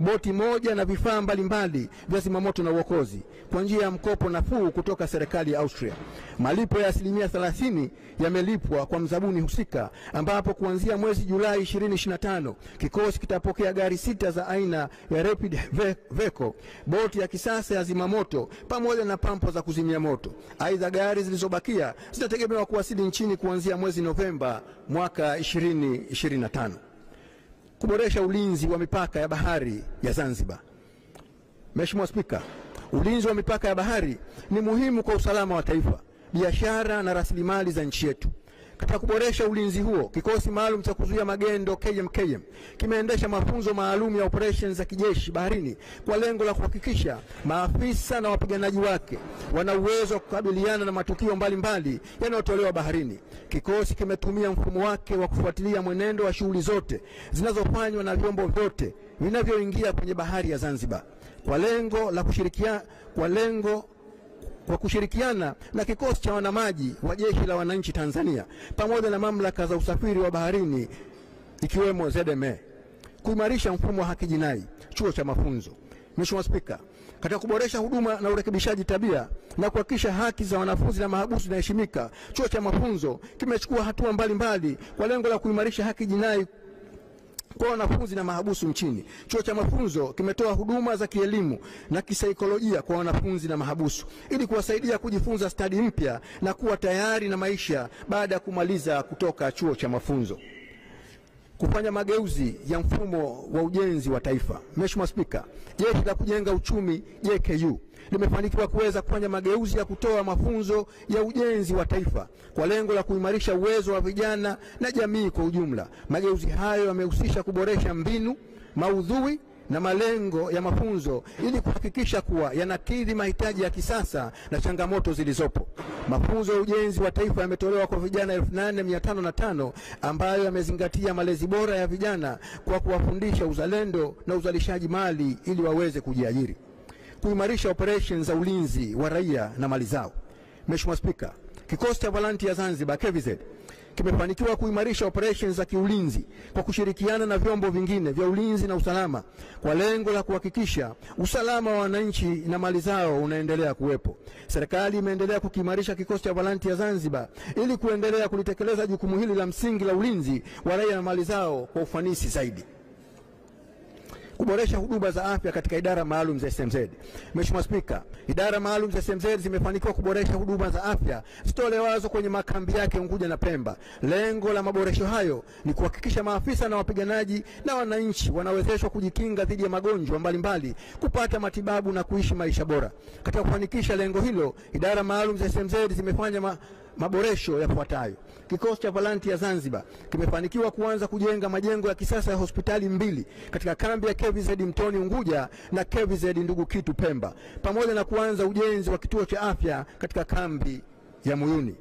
boti 1 na vifaa mbalimbali vya zimamoto na uokozi kwa njia ya mkopo nafuu kutoka serikali ya Austria. Malipo ya 30% yamelipwa kwa mzabuni husika, ambapo kuanzia mwezi Julai 2025 kikosi kitapokea gari 6 za aina ya Rapid Vehicle, boti ya kisasa ya zimamoto pamoja na pampu za kuzimia moto. Aidha, gari zilizobakia zitategemewa kuwasili nchini kuanzia mwezi Novemba mwaka 2025. Kuboresha ulinzi wa mipaka ya bahari ya Zanzibar. Mheshimiwa Spika, ulinzi wa mipaka ya bahari ni muhimu kwa usalama wa taifa, biashara na rasilimali za nchi yetu. Katika kuboresha ulinzi huo, kikosi maalum cha kuzuia magendo KMKM kimeendesha mafunzo maalum ya operations za kijeshi baharini kwa lengo la kuhakikisha maafisa na wapiganaji wake wana uwezo wa kukabiliana na matukio mbalimbali yanayotolewa baharini. Kikosi kimetumia mfumo wake wa kufuatilia mwenendo wa shughuli zote zinazofanywa na vyombo vyote vinavyoingia kwenye bahari ya Zanzibar kwa kushirikiana na kikosi cha wanamaji wa Jeshi la Wananchi Tanzania pamoja na mamlaka za usafiri wa baharini ikiwemo ZMA. Kuimarisha mfumo wa haki jinai, chuo cha mafunzo. Mheshimiwa Spika, katika kuboresha huduma na urekebishaji tabia na kuhakikisha haki za wanafunzi na mahabusu zinaheshimika, chuo cha mafunzo kimechukua hatua mbalimbali kwa lengo la kuimarisha haki jinai kwa wanafunzi na mahabusu nchini. Chuo cha mafunzo kimetoa huduma za kielimu na kisaikolojia kwa wanafunzi na mahabusu ili kuwasaidia kujifunza stadi mpya na kuwa tayari na maisha baada ya kumaliza kutoka chuo cha mafunzo. Kufanya mageuzi ya mfumo wa ujenzi wa taifa. Mheshimiwa Spika, Jeshi la Kujenga Uchumi JKU limefanikiwa kuweza kufanya mageuzi ya kutoa mafunzo ya ujenzi wa taifa kwa lengo la kuimarisha uwezo wa vijana na jamii kwa ujumla. Mageuzi hayo yamehusisha kuboresha mbinu, maudhui na malengo ya mafunzo ili kuhakikisha kuwa yanakidhi mahitaji ya kisasa na changamoto zilizopo. Mafunzo ya ujenzi wa taifa yametolewa kwa vijana 8505 ambayo yamezingatia malezi bora ya vijana kwa kuwafundisha uzalendo na uzalishaji mali ili waweze kujiajiri. Kuimarisha operations za ulinzi wa raia na mali zao. Mheshimiwa Spika, kikosi cha volunteer Zanzibar KVZ kimefanikiwa kuimarisha operations za kiulinzi kwa kushirikiana na vyombo vingine vya ulinzi na usalama kwa lengo la kuhakikisha usalama wa wananchi na mali zao unaendelea kuwepo. Serikali imeendelea kukiimarisha kikosi cha volunteer Zanzibar ili kuendelea kulitekeleza jukumu hili la msingi la ulinzi wa raia na mali zao kwa ufanisi zaidi. Kuboresha huduma za afya katika idara maalum za SMZ. Mheshimiwa Spika, idara maalum za SMZ zimefanikiwa kuboresha huduma za afya zitolewazo kwenye makambi yake Unguja na Pemba. Lengo la maboresho hayo ni kuhakikisha maafisa na wapiganaji na wananchi wanawezeshwa kujikinga dhidi ya magonjwa mbalimbali, kupata matibabu na kuishi maisha bora. Katika kufanikisha lengo hilo, idara maalum za SMZ zimefanya maboresho yafuatayo. Kikosi cha Volunteer Zanzibar kimefanikiwa kuanza kujenga majengo ya kisasa ya hospitali mbili katika kambi ya KVZ Mtoni Unguja na KVZ Ndugu Kitu Pemba, pamoja na kuanza ujenzi wa kituo cha afya katika kambi ya Muyuni.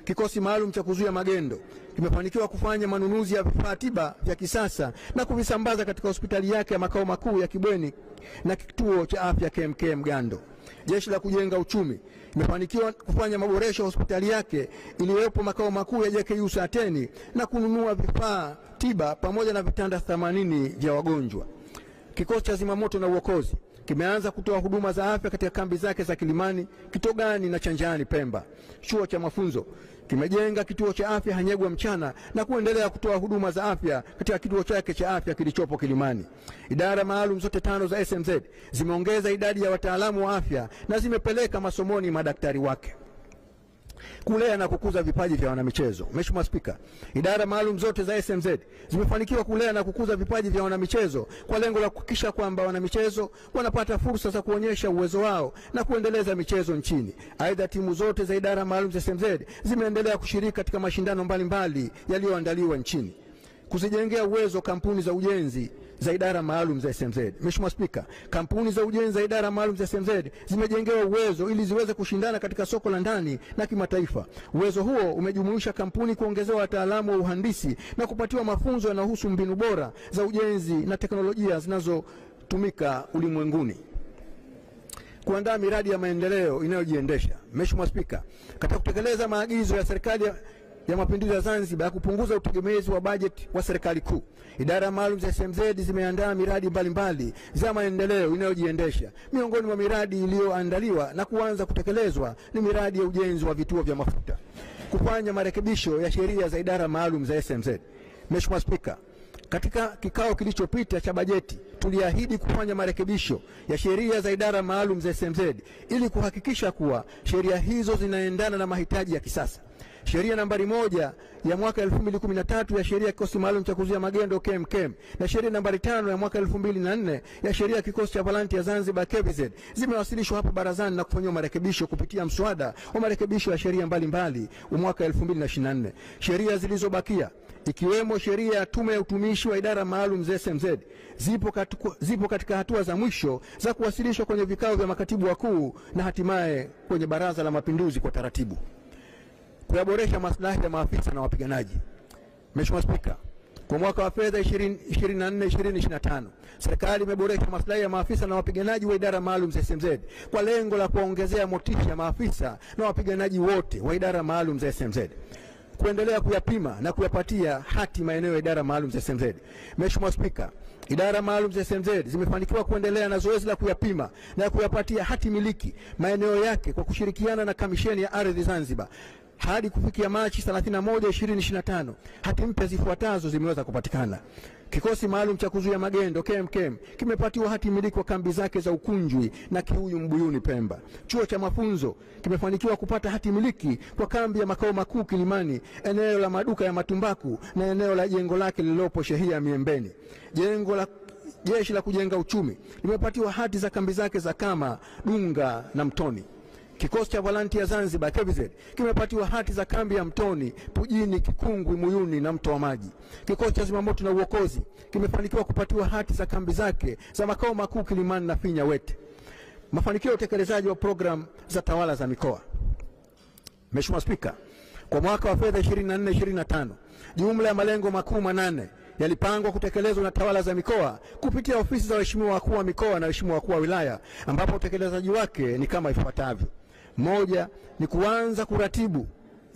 Kikosi maalum cha kuzuia magendo kimefanikiwa kufanya manunuzi ya vifaa tiba vya kisasa na kuvisambaza katika hospitali yake ya makao makuu ya Kibweni na kituo cha afya KMK Mgando. Jeshi la kujenga uchumi limefanikiwa kufanya maboresho ya hospitali yake iliyopo makao makuu ya JKU Sateni na kununua vifaa tiba pamoja na vitanda 80 vya wagonjwa. Kikosi cha zimamoto na uokozi kimeanza kutoa huduma za afya katika kambi zake za Kilimani, Kitogani na Chanjani Pemba. Chuo cha mafunzo kimejenga kituo cha afya Hanyegwa Mchana na kuendelea kutoa huduma za afya katika kituo chake cha afya kilichopo Kilimani. Idara maalum zote 5 za SMZ zimeongeza idadi ya wataalamu wa afya na zimepeleka masomoni madaktari wake. Kulea na kukuza vipaji vya wanamichezo. Mheshimiwa Spika, idara maalum zote za SMZ zimefanikiwa kulea na kukuza vipaji vya wanamichezo kwa lengo la kuhakikisha kwamba wanamichezo wanapata fursa za kuonyesha uwezo wao na kuendeleza michezo nchini. Aidha, timu zote za idara maalum za SMZ zimeendelea kushiriki katika mashindano mbalimbali yaliyoandaliwa nchini. Kuzijengea uwezo kampuni za ujenzi za idara maalum za SMZ. Mheshimiwa Spika, kampuni za ujenzi za idara maalum za SMZ zimejengewa uwezo ili ziweze kushindana katika soko la ndani na kimataifa. Uwezo huo umejumuisha kampuni kuongezewa wataalamu wa uhandisi na kupatiwa mafunzo yanayohusu mbinu bora za ujenzi na teknolojia zinazotumika ulimwenguni. Kuandaa miradi ya maendeleo inayojiendesha. Mheshimiwa Spika, katika kutekeleza maagizo ya serikali ya Mapinduzi ya Zanzibar ya kupunguza utegemezi wa bajeti wa serikali kuu, idara maalum za SMZ zimeandaa miradi mbalimbali za maendeleo inayojiendesha. Miongoni mwa miradi iliyoandaliwa na kuanza kutekelezwa ni miradi ya ujenzi wa vituo vya mafuta. Kufanya marekebisho ya sheria za idara maalum za SMZ. Mheshimiwa Spika, katika kikao kilichopita cha bajeti tuliahidi kufanya marekebisho ya sheria za idara maalum za SMZ ili kuhakikisha kuwa sheria hizo zinaendana na mahitaji ya kisasa. Sheria nambari 1 ya mwaka 2013 ya sheria kikosi maalum cha kuzuia magendo KMKM na sheria nambari 5 ya mwaka 2004 ya sheria kikosi cha Volunteer Zanzibar KVZ zimewasilishwa hapa barazani na kufanywa marekebisho kupitia mswada wa marekebisho ya sheria mbalimbali wa mwaka 2024. Sheria zilizobakia ikiwemo sheria ya tume ya utumishi wa idara maalum za SMZ zipo katika hatua za mwisho za kuwasilishwa kwenye vikao vya makatibu wakuu na hatimaye kwenye Baraza la Mapinduzi kwa taratibu. Kuyaboresha maslahi ya maafisa na wapiganaji. Mheshimiwa Spika, kwa mwaka wa fedha 2024-2025 serikali imeboresha maslahi ya maafisa na wapiganaji wa idara maalum za SMZ kwa lengo la kuongezea motisha ya maafisa na wapiganaji wote wa idara maalum za SMZ kuendelea kuyapima na kuyapatia hati maeneo ya idara maalum za SMZ. Mheshimiwa Spika, idara maalum za SMZ zimefanikiwa kuendelea na zoezi la kuyapima na kuyapatia hati miliki maeneo yake kwa kushirikiana na Kamisheni ya Ardhi Zanzibar. Hadi kufikia Machi 31, 2025, hati mpya zifuatazo zimeweza kupatikana. Kikosi maalum cha kuzuia magendo KMKM kimepatiwa hati miliki kwa kambi zake za Ukunjwi na Kiuyu Mbuyuni Pemba. Chuo cha mafunzo kimefanikiwa kupata hati miliki kwa kambi ya makao makuu Kilimani, eneo la maduka ya matumbaku na eneo la jengo lake lililopo Shehia Miembeni. Jeshi la kujenga uchumi limepatiwa hati za kambi zake za Kama, Dunga na Mtoni. Kikosi cha Volunteer Zanzibar KVZ kimepatiwa hati za kambi ya Mtoni, Pujini, Kikungwi, Muyuni na Mto wa Maji. Kikosi cha zimamoto na uokozi kimefanikiwa kupatiwa hati za kambi zake za makao makuu Kilimani na Finya Wete. Mafanikio ya utekelezaji wa programu za tawala za mikoa. Mheshimiwa Spika, kwa mwaka wa fedha 24-25 jumla ya malengo makuu 8 yalipangwa kutekelezwa na tawala za mikoa kupitia ofisi za waheshimiwa wakuu wa mikoa na waheshimiwa wakuu wa wilaya, ambapo utekelezaji wake ni kama ifuatavyo. 1 ni kuanza kuratibu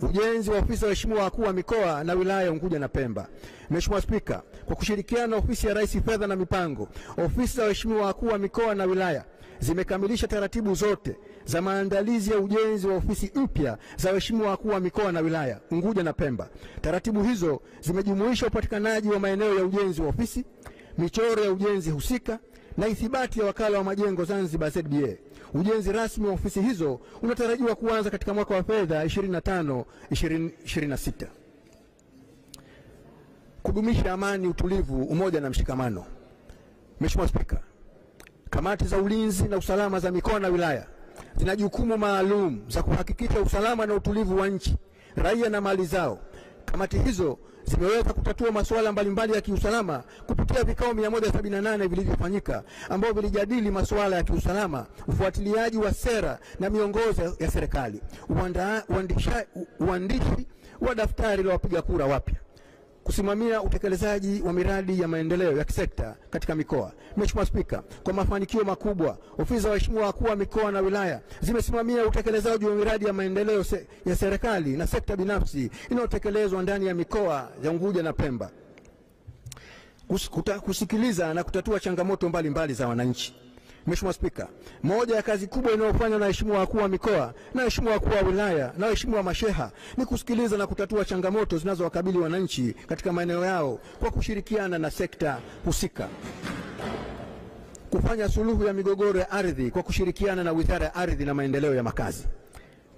ujenzi wa ofisi za waheshimiwa wakuu wa mikoa na wilaya Unguja na Pemba. Mheshimiwa Spika, kwa kushirikiana na ofisi ya Rais Fedha na Mipango, ofisi za waheshimiwa wakuu wa mikoa na wilaya zimekamilisha taratibu zote za maandalizi ya ujenzi wa ofisi mpya za waheshimiwa wakuu wa mikoa na wilaya Unguja na Pemba. Taratibu hizo zimejumuisha upatikanaji wa maeneo ya ujenzi wa ofisi, michoro ya ujenzi husika na ithibati ya wakala wa majengo Zanzibar ZBA. Ujenzi rasmi wa ofisi hizo unatarajiwa kuanza katika mwaka wa fedha 25-26. Kudumisha amani, utulivu, umoja na mshikamano. Mheshimiwa Spika, kamati za ulinzi na usalama za mikoa na wilaya zina jukumu maalum za kuhakikisha usalama na utulivu wa nchi raia na mali zao. Kamati hizo zimeweza kutatua masuala mbalimbali ya kiusalama kupitia vikao 178 vilivyofanyika ambao vilijadili masuala ya kiusalama, ufuatiliaji wa sera na miongozo ya serikali, uandishi wa daftari la wapiga kura wapya, kusimamia utekelezaji wa miradi ya maendeleo ya kisekta katika mikoa. Mheshimiwa Spika, kwa mafanikio makubwa, ofisi za waheshimiwa wakuu wa mikoa na wilaya zimesimamia utekelezaji wa miradi ya maendeleo ya serikali na sekta binafsi inayotekelezwa ndani ya mikoa ya Unguja na Pemba, kusikiliza na kutatua changamoto mbalimbali za wananchi. Mheshimiwa Spika, moja ya kazi kubwa inayofanywa na waheshimiwa wakuu wa mikoa na waheshimiwa wakuu wa wilaya na waheshimiwa masheha ni kusikiliza na kutatua changamoto zinazowakabili wananchi katika maeneo yao kwa kushirikiana na sekta husika, kufanya suluhu ya migogoro ya ardhi kwa kushirikiana na Wizara ya Ardhi na Maendeleo ya Makazi.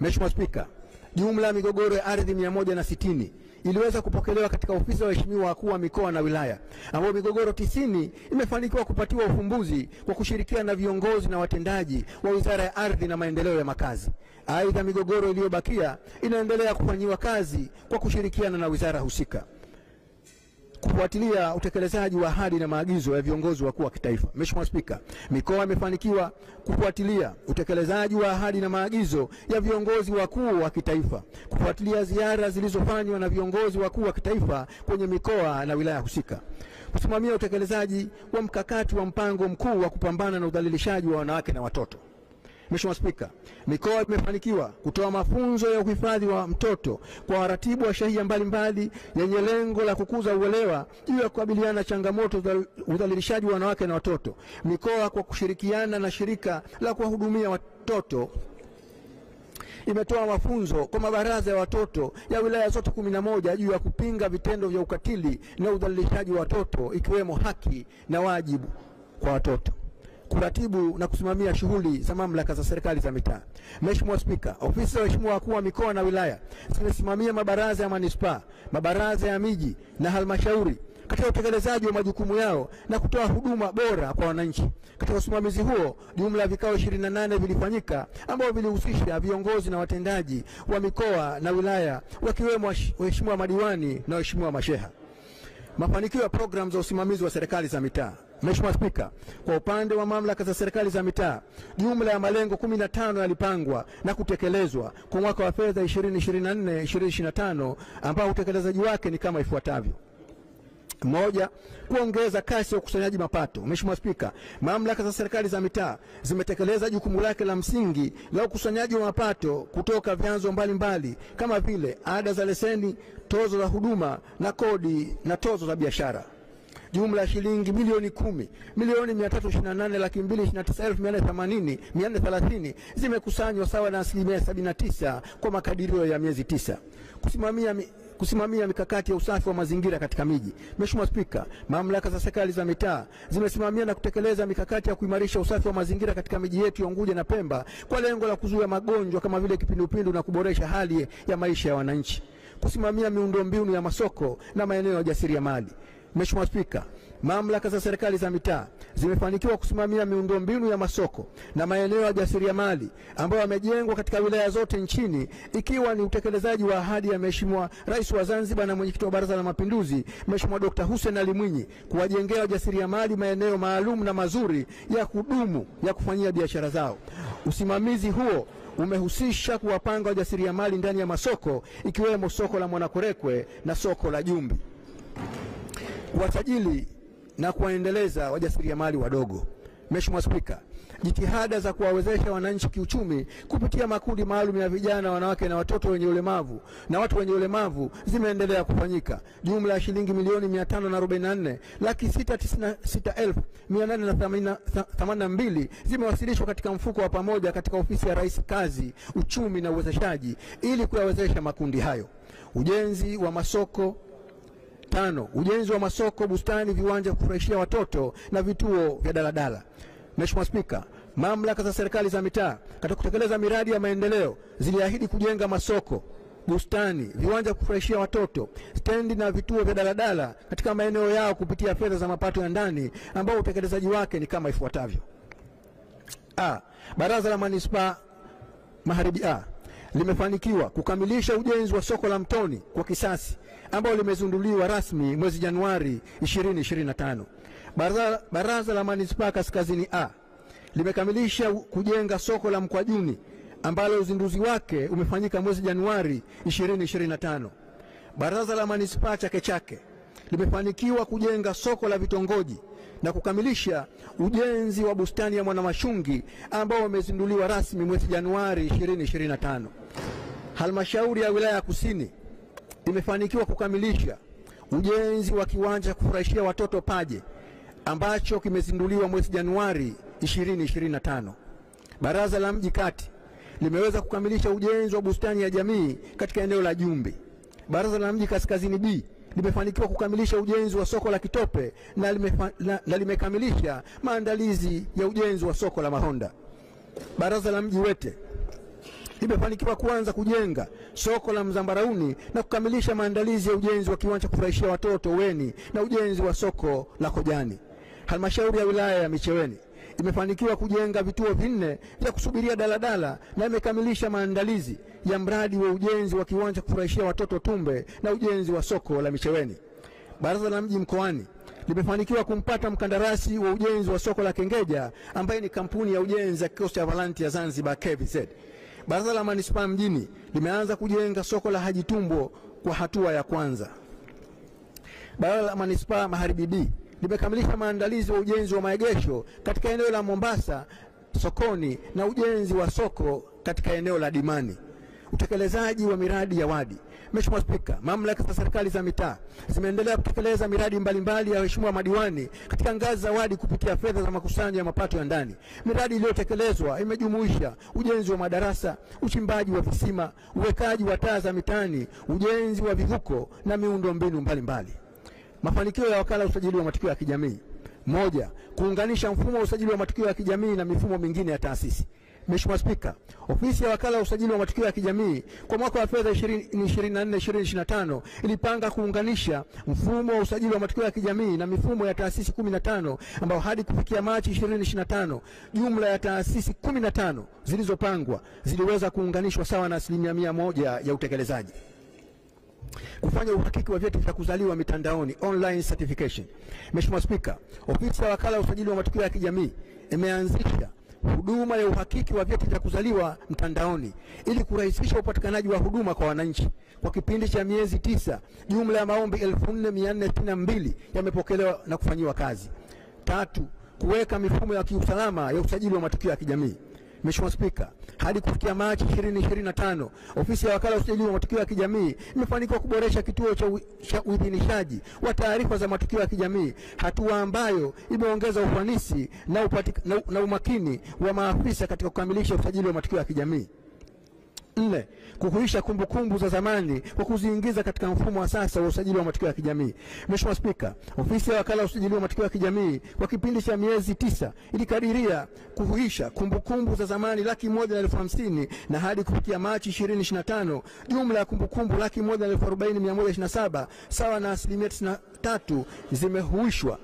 Mheshimiwa Spika, jumla ya migogoro ya ardhi 160 iliweza kupokelewa katika ofisi za waheshimiwa wakuu wa mikoa na wilaya, ambapo migogoro 90 imefanikiwa kupatiwa ufumbuzi kwa kushirikiana na viongozi na watendaji wa Wizara ya Ardhi na Maendeleo ya Makazi. Aidha, migogoro iliyobakia inaendelea kufanyiwa kazi kwa kushirikiana na wizara husika, kufuatilia utekelezaji wa ahadi na maagizo ya viongozi wakuu wa kitaifa. Mheshimiwa Spika, mikoa imefanikiwa kufuatilia utekelezaji wa ahadi na maagizo ya viongozi wakuu wa kitaifa, kufuatilia ziara zilizofanywa na viongozi wakuu wa kitaifa kwenye mikoa na wilaya husika, kusimamia utekelezaji wa mkakati wa mpango mkuu wa kupambana na udhalilishaji wa wanawake na watoto. Mheshimiwa Spika, mikoa imefanikiwa kutoa mafunzo ya uhifadhi wa mtoto kwa waratibu wa shehia mbalimbali yenye lengo la kukuza uelewa juu ya kukabiliana na changamoto za udhalilishaji wa wanawake na watoto. Mikoa kwa kushirikiana na shirika la kuwahudumia watoto imetoa mafunzo kwa mabaraza ya watoto ya wilaya zote 11 juu ya kupinga vitendo vya ukatili na udhalilishaji wa watoto, ikiwemo haki na wajibu kwa watoto, kuratibu na kusimamia shughuli za mamlaka za serikali za mitaa. Mheshimiwa Spika, ofisi za waheshimiwa wakuu wa mikoa na wilaya zimesimamia mabaraza ya manispaa, mabaraza ya miji na halmashauri katika utekelezaji wa majukumu yao na kutoa huduma bora kwa wananchi. Katika usimamizi huo, jumla ya vikao 28 vilifanyika ambao vilihusisha viongozi na watendaji wa mikoa na wilaya, wakiwemo waheshimiwa madiwani na waheshimiwa masheha. Mafanikio ya programu za usimamizi wa serikali za mitaa. Mheshimiwa Spika, kwa upande wa mamlaka za serikali za mitaa, jumla ya malengo 15 yalipangwa na kutekelezwa kwa mwaka wa fedha 2024-2025 ambao utekelezaji wake ni kama ifuatavyo. Moja, kuongeza kasi ya ukusanyaji mapato. Mheshimiwa Spika, mamlaka za serikali za mitaa zimetekeleza jukumu lake la msingi la ukusanyaji wa mapato kutoka vyanzo mbalimbali kama vile ada za leseni, tozo za huduma na kodi na tozo za biashara. Jumla ya shilingi milioni 10,329,229,430 zimekusanywa sawa na 79% kwa makadirio ya miezi 9. Kusimamia mikakati ya usafi wa mazingira katika miji. Mheshimiwa Spika, mamlaka za serikali za mitaa zimesimamia na kutekeleza mikakati ya kuimarisha usafi wa mazingira katika miji yetu ya Unguja na Pemba kwa lengo la kuzuia magonjwa kama vile kipindupindu na kuboresha hali ya maisha ya wananchi. Kusimamia miundombinu ya masoko na maeneo ya ujasiriamali. Mheshimiwa Spika, mamlaka za serikali za mitaa zimefanikiwa kusimamia miundombinu ya masoko na maeneo ya ujasiriamali ambayo yamejengwa katika wilaya zote nchini, ikiwa ni utekelezaji wa ahadi ya Mheshimiwa Rais wa Zanzibar na Mwenyekiti wa Baraza la Mapinduzi Mheshimiwa Dr. Hussein Ali Mwinyi kuwajengea wajasiriamali maeneo maalum na mazuri ya kudumu ya kufanyia biashara zao. Usimamizi huo umehusisha kuwapanga wajasiriamali ndani ya masoko, ikiwemo soko la Mwanakorekwe na soko la Jumbi, kuwasajili na kuwaendeleza wajasiriamali wadogo. Mheshimiwa Spika, jitihada za kuwawezesha wananchi kiuchumi kupitia makundi maalum ya vijana, wanawake na watoto wenye ulemavu na watu wenye ulemavu zimeendelea kufanyika. Jumla ya shilingi milioni 544,696,882 zimewasilishwa katika mfuko wa pamoja katika ofisi ya Rais Kazi, Uchumi na Uwezeshaji ili kuyawezesha makundi hayo. Ujenzi wa masoko. 5. Ujenzi wa masoko, bustani, viwanja vya kufurahishia watoto na vituo vya daladala. Mheshimiwa Spika, mamlaka za serikali za mitaa katika kutekeleza miradi ya maendeleo ziliahidi kujenga masoko, bustani, viwanja vya kufurahishia watoto, stendi na vituo vya daladala katika maeneo yao kupitia fedha za mapato ya ndani ambao utekelezaji wake ni kama ifuatavyo. Baraza la Manispaa Magharibi limefanikiwa kukamilisha ujenzi wa soko la Mtoni kwa kisasi ambao limezinduliwa rasmi mwezi Januari 2025. Baraza la Manispaa Kaskazini A limekamilisha kujenga soko la Mkwajuni ambalo uzinduzi wake umefanyika mwezi Januari 2025. Baraza la Manispaa Chake Chake limefanikiwa kujenga soko la vitongoji na kukamilisha ujenzi wa bustani ya Mwanamashungi ambao umezinduliwa rasmi mwezi Januari 2025. Halmashauri ya Wilaya ya Kusini imefanikiwa kukamilisha ujenzi wa kiwanja cha kufurahishia watoto Paje ambacho kimezinduliwa mwezi Januari 2025. Baraza la Mji Kati limeweza kukamilisha ujenzi wa bustani ya jamii katika eneo la Jumbi. Baraza la Mji Kaskazini B limefanikiwa kukamilisha ujenzi wa soko la Kitope na limekamilisha maandalizi ya ujenzi wa soko la Mahonda. Baraza la Mji Wete limefanikiwa kuanza kujenga soko la Mzambarauni na kukamilisha maandalizi ya ujenzi wa kiwanja kufurahishia watoto Weni na ujenzi wa soko la Kojani. Halmashauri ya Wilaya ya Micheweni imefanikiwa kujenga vituo 4 vya kusubiria daladala na imekamilisha maandalizi ya mradi wa ujenzi wa kiwanja kufurahishia watoto Tumbe na ujenzi wa soko la Micheweni. Baraza la Mji Mkoani limefanikiwa kumpata mkandarasi wa ujenzi wa soko la Kengeja ambaye ni kampuni ya ujenzi ya Kikosi cha Valanti ya Zanzibar KVZ. Baraza la Manispaa Mjini limeanza kujenga soko la Haji Tumbo kwa hatua ya kwanza. Baraza la Manispaa Magharibi B limekamilisha maandalizi wa ujenzi wa maegesho katika eneo la Mombasa sokoni na ujenzi wa soko katika eneo la Dimani. Utekelezaji wa miradi ya wadi. Mheshimiwa Spika, mamlaka za serikali za mitaa zimeendelea kutekeleza miradi mbalimbali ya waheshimiwa madiwani katika ngazi za wadi kupitia fedha za makusanyo ya mapato ya ndani. Miradi iliyotekelezwa imejumuisha ujenzi wa madarasa, uchimbaji wa visima, uwekaji wa taa za mitaani, ujenzi wa vivuko na miundombinu mbalimbali. Mafanikio ya wakala usajili wa matukio ya kijamii. 1. Kuunganisha mfumo wa usajili wa matukio ya kijamii na mifumo mingine ya taasisi. Mheshimiwa Spika, ofisi ya wakala wa usajili wa matukio ya kijamii kwa mwaka wa fedha 2024-2025 ilipanga kuunganisha mfumo wa usajili wa matukio ya kijamii na mifumo ya taasisi 15 ambao hadi kufikia Machi 2025 jumla ya taasisi 15 zilizopangwa ziliweza kuunganishwa sawa na 100% ya utekelezaji. Kufanya uhakiki wa vyeti vya kuzaliwa mitandaoni, online certification. Mheshimiwa Spika, ofisi ya wakala wa usajili wa matukio ya kijamii imeanzisha huduma ya uhakiki wa vyeti vya kuzaliwa mtandaoni ili kurahisisha upatikanaji wa huduma kwa wananchi. Kwa kipindi cha miezi 9, jumla ya maombi 4462 yamepokelewa na kufanyiwa kazi. 3. Kuweka mifumo ya kiusalama ya usajili wa matukio ya kijamii. Mheshimiwa Spika, hadi kufikia Machi 2025, ofisi ya wakala wa usajili wa matukio ya kijamii imefanikiwa kuboresha kituo cha uidhinishaji wa taarifa za matukio ya kijamii, hatua ambayo imeongeza ufanisi na umakini wa maafisa katika kukamilisha usajili wa matukio ya kijamii. 4. Kuhuisha kumbukumbu za zamani kwa kuziingiza katika mfumo wa sasa wa usajili wa matukio ya kijamii. Mheshimiwa Spika, ofisi ya wakala wa usajili wa matukio ya kijamii kwa kipindi cha miezi 9 ilikadiria kuhuisha kumbukumbu za zamani 150,050 na hadi kufikia Machi 2025 jumla ya kumbukumbu 140,127 sawa na 93% zimehuishwa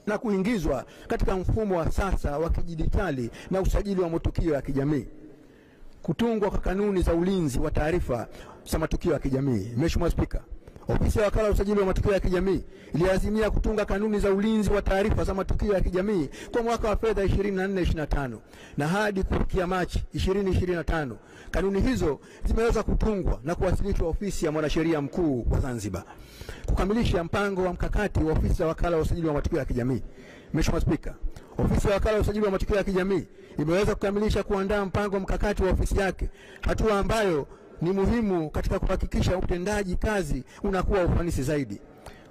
na kuingizwa katika mfumo wa sasa wa kidijitali na usajili wa matukio ya kijamii. Kutungwa kwa kanuni za ulinzi wa taarifa za matukio ya kijamii. Mheshimiwa Spika, ofisi ya wakala wa usajili wa matukio ya kijamii iliazimia kutunga kanuni za ulinzi wa taarifa za matukio ya kijamii kwa mwaka wa fedha 24-25 na hadi kufikia Machi 2025 kanuni hizo zimeweza kutungwa na kuwasilishwa ofisi ya mwanasheria mkuu wa Zanzibar. Kukamilisha mpango wa mkakati wa ofisi ya wakala wa usajili wa matukio ya kijamii. Mheshimiwa Spika, ofisi ya wakala wa usajili wa matukio ya kijamii imeweza kukamilisha kuandaa mpango mkakati wa ofisi yake, hatua ambayo ni muhimu katika kuhakikisha utendaji kazi unakuwa ufanisi zaidi.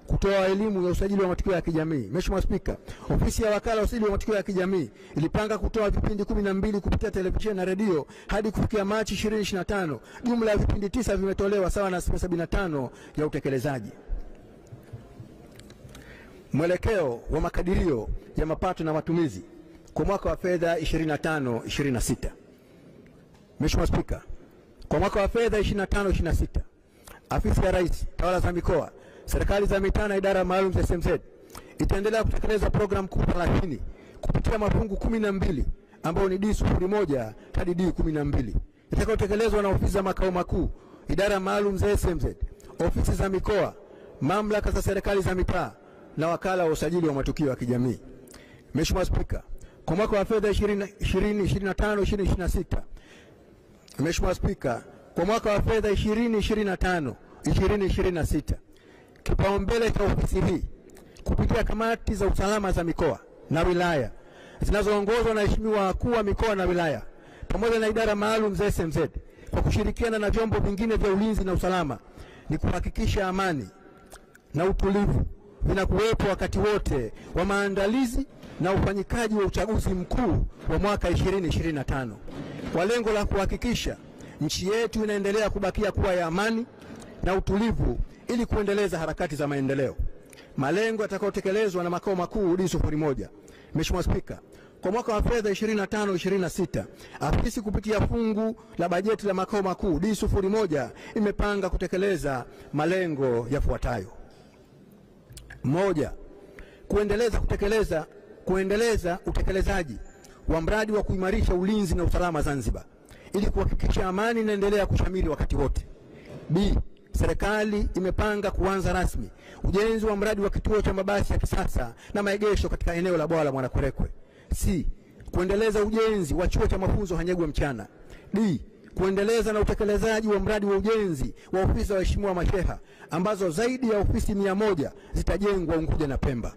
Kutoa elimu ya usajili wa matukio ya kijamii. Mheshimiwa Spika, ofisi ya wakala wa usajili wa matukio ya kijamii ilipanga kutoa vipindi 12 kupitia televisheni na redio hadi kufikia Machi 2025. Jumla ya vipindi 9 vimetolewa sawa na 75% ya utekelezaji. Mwelekeo wa makadirio ya mapato na matumizi kwa mwaka wa fedha 25-26. Mheshimiwa Spika, kwa mwaka wa fedha 25-26, Afisi ya Rais, Tawala za Mikoa, Serikali za Mitaa na Idara Maalum za SMZ itaendelea kutekeleza programu kuu 30 kupitia mafungu 12 ambayo ni D01 hadi D12 itakayotekelezwa na ofisi za makao makuu, idara maalum za SMZ, ofisi za mikoa, mamlaka za serikali za mitaa na wakala wa usajili wa matukio ya kijamii. Mheshimiwa Spika, kwa mwaka wa fedha 2025-2026, Mheshimiwa Spika, kwa mwaka wa fedha 2025-2026, kipaumbele cha ofisi hii kupitia kamati za usalama za mikoa na wilaya zinazoongozwa na waheshimiwa wakuu wa mikoa na wilaya pamoja na idara maalum za SMZ kwa kushirikiana na vyombo vingine vya ulinzi na usalama ni kuhakikisha amani na utulivu vinakuwepo wakati wote wa maandalizi na ufanyikaji wa uchaguzi mkuu wa mwaka 2025 kwa lengo la kuhakikisha nchi yetu inaendelea kubakia kuwa ya amani na utulivu ili kuendeleza harakati za maendeleo. Malengo yatakayotekelezwa na makao makuu D01. Mheshimiwa Spika, kwa mwaka wa fedha 25-26, afisi kupitia fungu la bajeti la makao makuu D01 imepanga kutekeleza malengo yafuatayo: 1. Kuendeleza utekelezaji wa mradi wa kuimarisha ulinzi na usalama Zanzibar ili kuhakikisha amani inaendelea kushamiri wakati wote. B. Serikali imepanga kuanza rasmi ujenzi wa mradi wa kituo cha mabasi ya kisasa na maegesho katika eneo la bwawa la Mwanakwerekwe. C. Kuendeleza ujenzi wa chuo cha mafunzo Hanyegwe Mchana. D. Kuendeleza na utekelezaji wa mradi wa ujenzi wa ofisi za waheshimiwa masheha ambazo zaidi ya ofisi 100 zitajengwa Unguja na Pemba.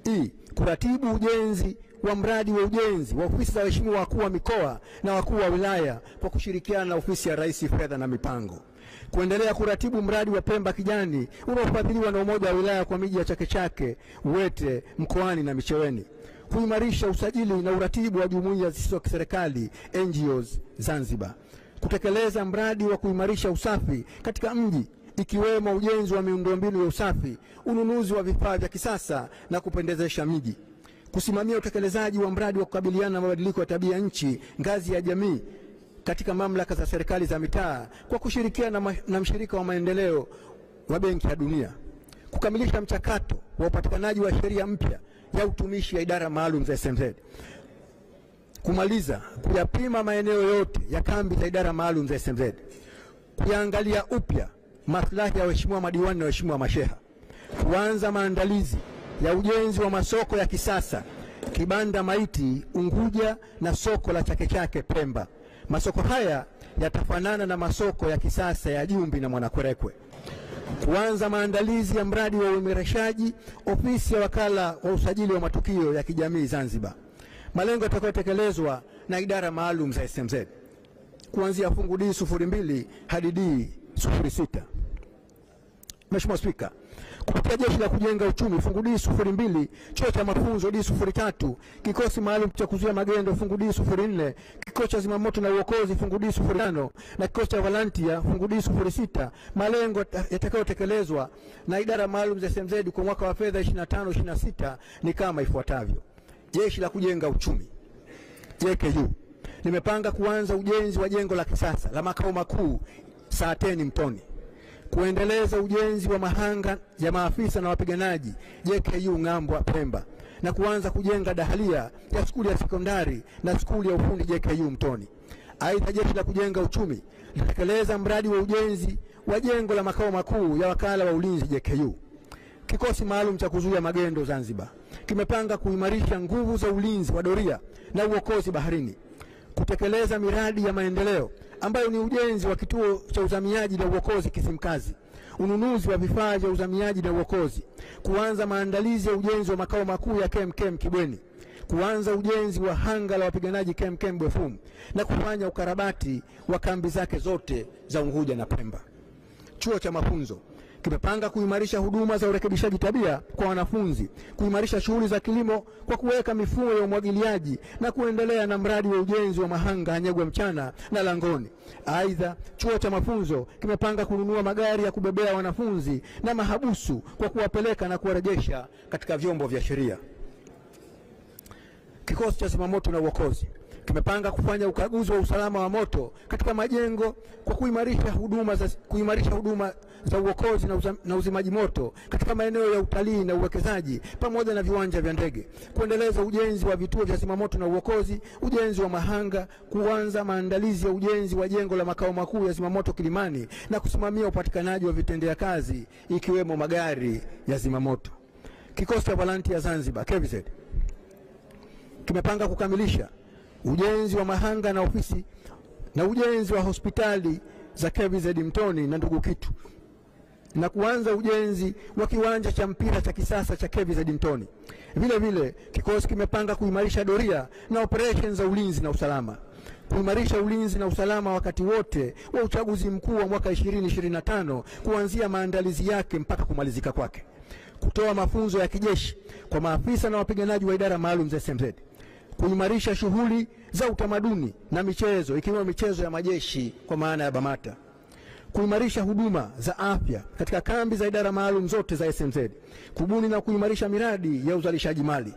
E. Kuratibu ujenzi wa mradi wa ujenzi wa ofisi za waheshimiwa wakuu wa mikoa na wakuu wa wilaya kwa kushirikiana na ofisi ya Rais Fedha na Mipango. Kuendelea kuratibu mradi wa Pemba Kijani unaofadhiliwa na Umoja wa Wilaya kwa miji ya Chake Chake, Uwete, Mkoani na Micheweni. Kuimarisha usajili na uratibu wa jumuiya zisizo kiserikali NGOs Zanzibar. Kutekeleza mradi wa kuimarisha usafi katika mji ikiwemo ujenzi wa miundombinu ya usafi, ununuzi wa vifaa vya kisasa na kupendezesha miji. Kusimamia utekelezaji wa mradi wa kukabiliana na mabadiliko ya tabia nchi ngazi ya jamii katika mamlaka za serikali za mitaa kwa kushirikiana na mshirika wa maendeleo wa Benki ya Dunia. Kukamilisha mchakato wa upatikanaji wa sheria mpya ya utumishi ya idara maalum za SMZ. Kumaliza kuyapima maeneo yote ya kambi za idara maalum za SMZ. Kuangalia upya maslahi ya waheshimiwa madiwani na waheshimiwa masheha. Kuanza maandalizi ya ujenzi wa masoko ya kisasa Kibanda Maiti Unguja na soko la Chake Chake Pemba. Masoko haya yatafanana na masoko ya kisasa ya Jumbi na Mwanakwerekwe. Kuanza maandalizi ya mradi wa uimarishaji ofisi ya wakala wa usajili wa matukio ya kijamii Zanzibar. Malengo yatakayotekelezwa na idara maalum za SMZ kuanzia fungu D02 hadi D06. Mheshimiwa Spika, kupitia jeshi la kujenga uchumi fungu D02, chuo cha mafunzo D03, kikosi maalum cha kuzuia magendo fungu D04, kikosi cha zimamoto na uokozi fungu D05 na kikosi cha volunteer fungu D06. Malengo yatakayotekelezwa na idara maalum za SMZ kwa mwaka wa fedha 25-26 ni kama ifuatavyo: jeshi la kujenga uchumi JKU limepanga kuanza ujenzi wa jengo la kisasa la makao makuu Saateni Mtoni. Kuendeleza ujenzi wa mahanga ya maafisa na wapiganaji JKU Ngambwa Pemba na kuanza kujenga dahalia ya skuli ya sekondari na skuli ya ufundi JKU Mtoni. Aidha, jeshi la kujenga uchumi litatekeleza mradi wa ujenzi wa jengo la makao makuu ya wakala wa ulinzi JKU. Kikosi maalum cha kuzuia magendo Zanzibar kimepanga kuimarisha nguvu za ulinzi wa doria na uokozi baharini, kutekeleza miradi ya maendeleo ambayo ni ujenzi wa kituo cha uzamiaji na uokozi Kisimkazi, ununuzi wa vifaa vya uzamiaji na uokozi, kuanza maandalizi ya ujenzi wa makao makuu ya KMKM Kibweni, kuanza ujenzi wa hanga la wapiganaji KMKM Bwefum na kufanya ukarabati wa kambi zake zote za Unguja na Pemba. Chuo cha mafunzo kimepanga kuimarisha huduma za urekebishaji tabia kwa wanafunzi, kuimarisha shughuli za kilimo kwa kuweka mifumo ya umwagiliaji na kuendelea na mradi wa ujenzi wa mahanga Hanyegwe Mchana na Langoni. Aidha, chuo cha mafunzo kimepanga kununua magari ya kubebea wanafunzi na mahabusu kwa kuwapeleka na kuwarejesha katika vyombo vya sheria. Kikosi cha zimamoto na uokozi kimepanga kufanya ukaguzi wa usalama wa moto katika majengo kwa kuimarisha huduma za uokozi na uzimaji moto katika maeneo ya utalii na uwekezaji pamoja na viwanja vya ndege, kuendeleza ujenzi wa vituo vya zimamoto na uokozi, ujenzi wa mahanga, kuanza maandalizi ya ujenzi wa jengo la makao makuu ya zimamoto Kilimani na kusimamia upatikanaji wa vitendea kazi ikiwemo magari ya zimamoto. Kikosi cha volunteer Zanzibar KVZ kimepanga kukamilisha ujenzi wa mahanga na ofisi na ujenzi wa hospitali za KVZ Mtoni na Ndugu Kitu na kuanza ujenzi wa kiwanja cha mpira cha kisasa cha KVZ Mtoni. Vile vile kikosi kimepanga kuimarisha doria na operations za ulinzi na usalama, kuimarisha ulinzi na usalama wakati wote wa uchaguzi mkuu wa mwaka 2025 kuanzia maandalizi yake mpaka kumalizika kwake, kutoa mafunzo ya kijeshi kwa maafisa na wapiganaji wa idara maalum za SMZ, kuimarisha shughuli za utamaduni na michezo ikiwemo michezo ya majeshi kwa maana ya BAMATA, kuimarisha huduma za afya katika kambi za idara maalum zote za SMZ, kubuni na kuimarisha miradi ya uzalishaji mali,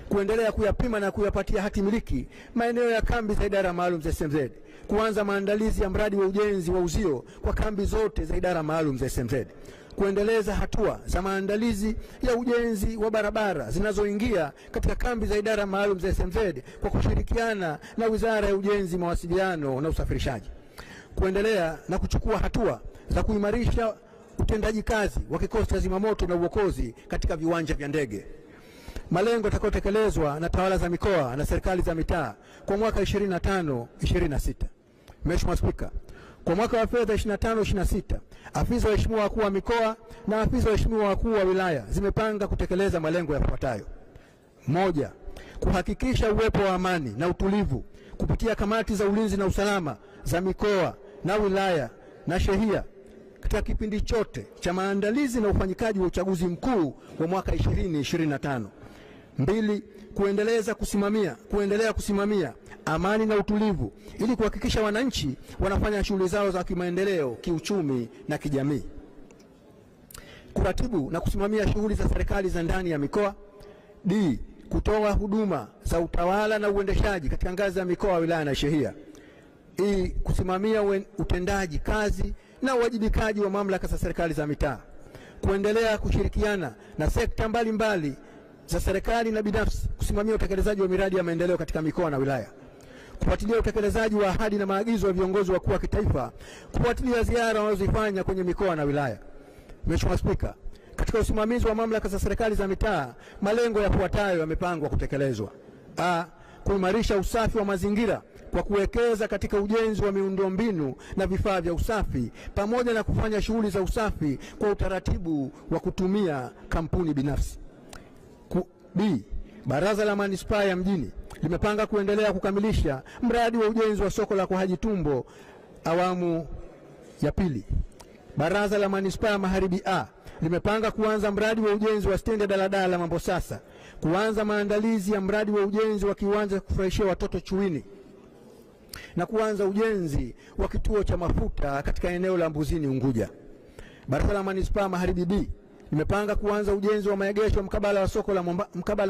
kuendelea kuyapima na kuyapatia hati miliki maeneo ya kambi za idara maalum za SMZ, kuanza maandalizi ya mradi wa ujenzi wa uzio kwa kambi zote za idara maalum za SMZ, kuendeleza hatua za maandalizi ya ujenzi wa barabara zinazoingia katika kambi za idara maalum za SMZ kwa kushirikiana na Wizara ya Ujenzi, Mawasiliano na Usafirishaji, kuendelea na kuchukua hatua za kuimarisha utendaji kazi wa kikosi cha zimamoto na uokozi katika viwanja vya ndege. Malengo yatakayotekelezwa na tawala za mikoa na serikali za mitaa kwa mwaka 25-26. Mheshimiwa Spika, kwa mwaka wa fedha 25-26, afisa wa heshimiwa wakuu wa mikoa na afisa wa heshimiwa wakuu wa wilaya zimepanga kutekeleza malengo yafuatayo: 1. Kuhakikisha uwepo wa amani na utulivu kupitia kamati za ulinzi na usalama za mikoa na wilaya na shehia katika kipindi chote cha maandalizi na ufanyikaji wa uchaguzi mkuu wa mwaka 2025. 2. Kuendelea kusimamia amani na utulivu ili kuhakikisha wananchi wanafanya shughuli zao za kimaendeleo, kiuchumi na kijamii. Kuratibu na kusimamia shughuli za serikali za ndani ya mikoa. D. Kutoa huduma za utawala na uendeshaji katika ngazi ya mikoa, wilaya na shehia. E. Kusimamia utendaji kazi na uwajibikaji wa mamlaka za serikali za mitaa. Kuendelea kushirikiana na sekta mbalimbali za serikali na binafsi kusimamia utekelezaji wa miradi ya maendeleo katika mikoa na wilaya. Kufuatilia utekelezaji wa ahadi na maagizo ya viongozi wakuu wa kitaifa, kufuatilia ziara wanazofanya kwenye mikoa na wilaya. Mheshimiwa Spika, katika usimamizi wa mamlaka za serikali za mitaa, malengo yafuatayo yamepangwa kutekelezwa: A. Kuimarisha usafi wa mazingira kwa kuwekeza katika ujenzi wa miundombinu na vifaa vya usafi pamoja na kufanya shughuli za usafi kwa utaratibu wa kutumia kampuni binafsi. B. Baraza la Manispaa ya Mjini limepanga kuendelea kukamilisha mradi wa ujenzi wa soko la Haji Tumbo awamu ya pili. Baraza la Manispaa Magharibi A limepanga kuanza mradi wa ujenzi wa stendi ya daladala Mambo Sasa, kuanza maandalizi ya mradi wa ujenzi wa kiwanja cha kufurahishia watoto Chuini na kuanza ujenzi wa kituo cha mafuta katika eneo la Mbuzini Unguja. Baraza la Manispaa Magharibi B limepanga kuanza ujenzi wa maegesho mkabala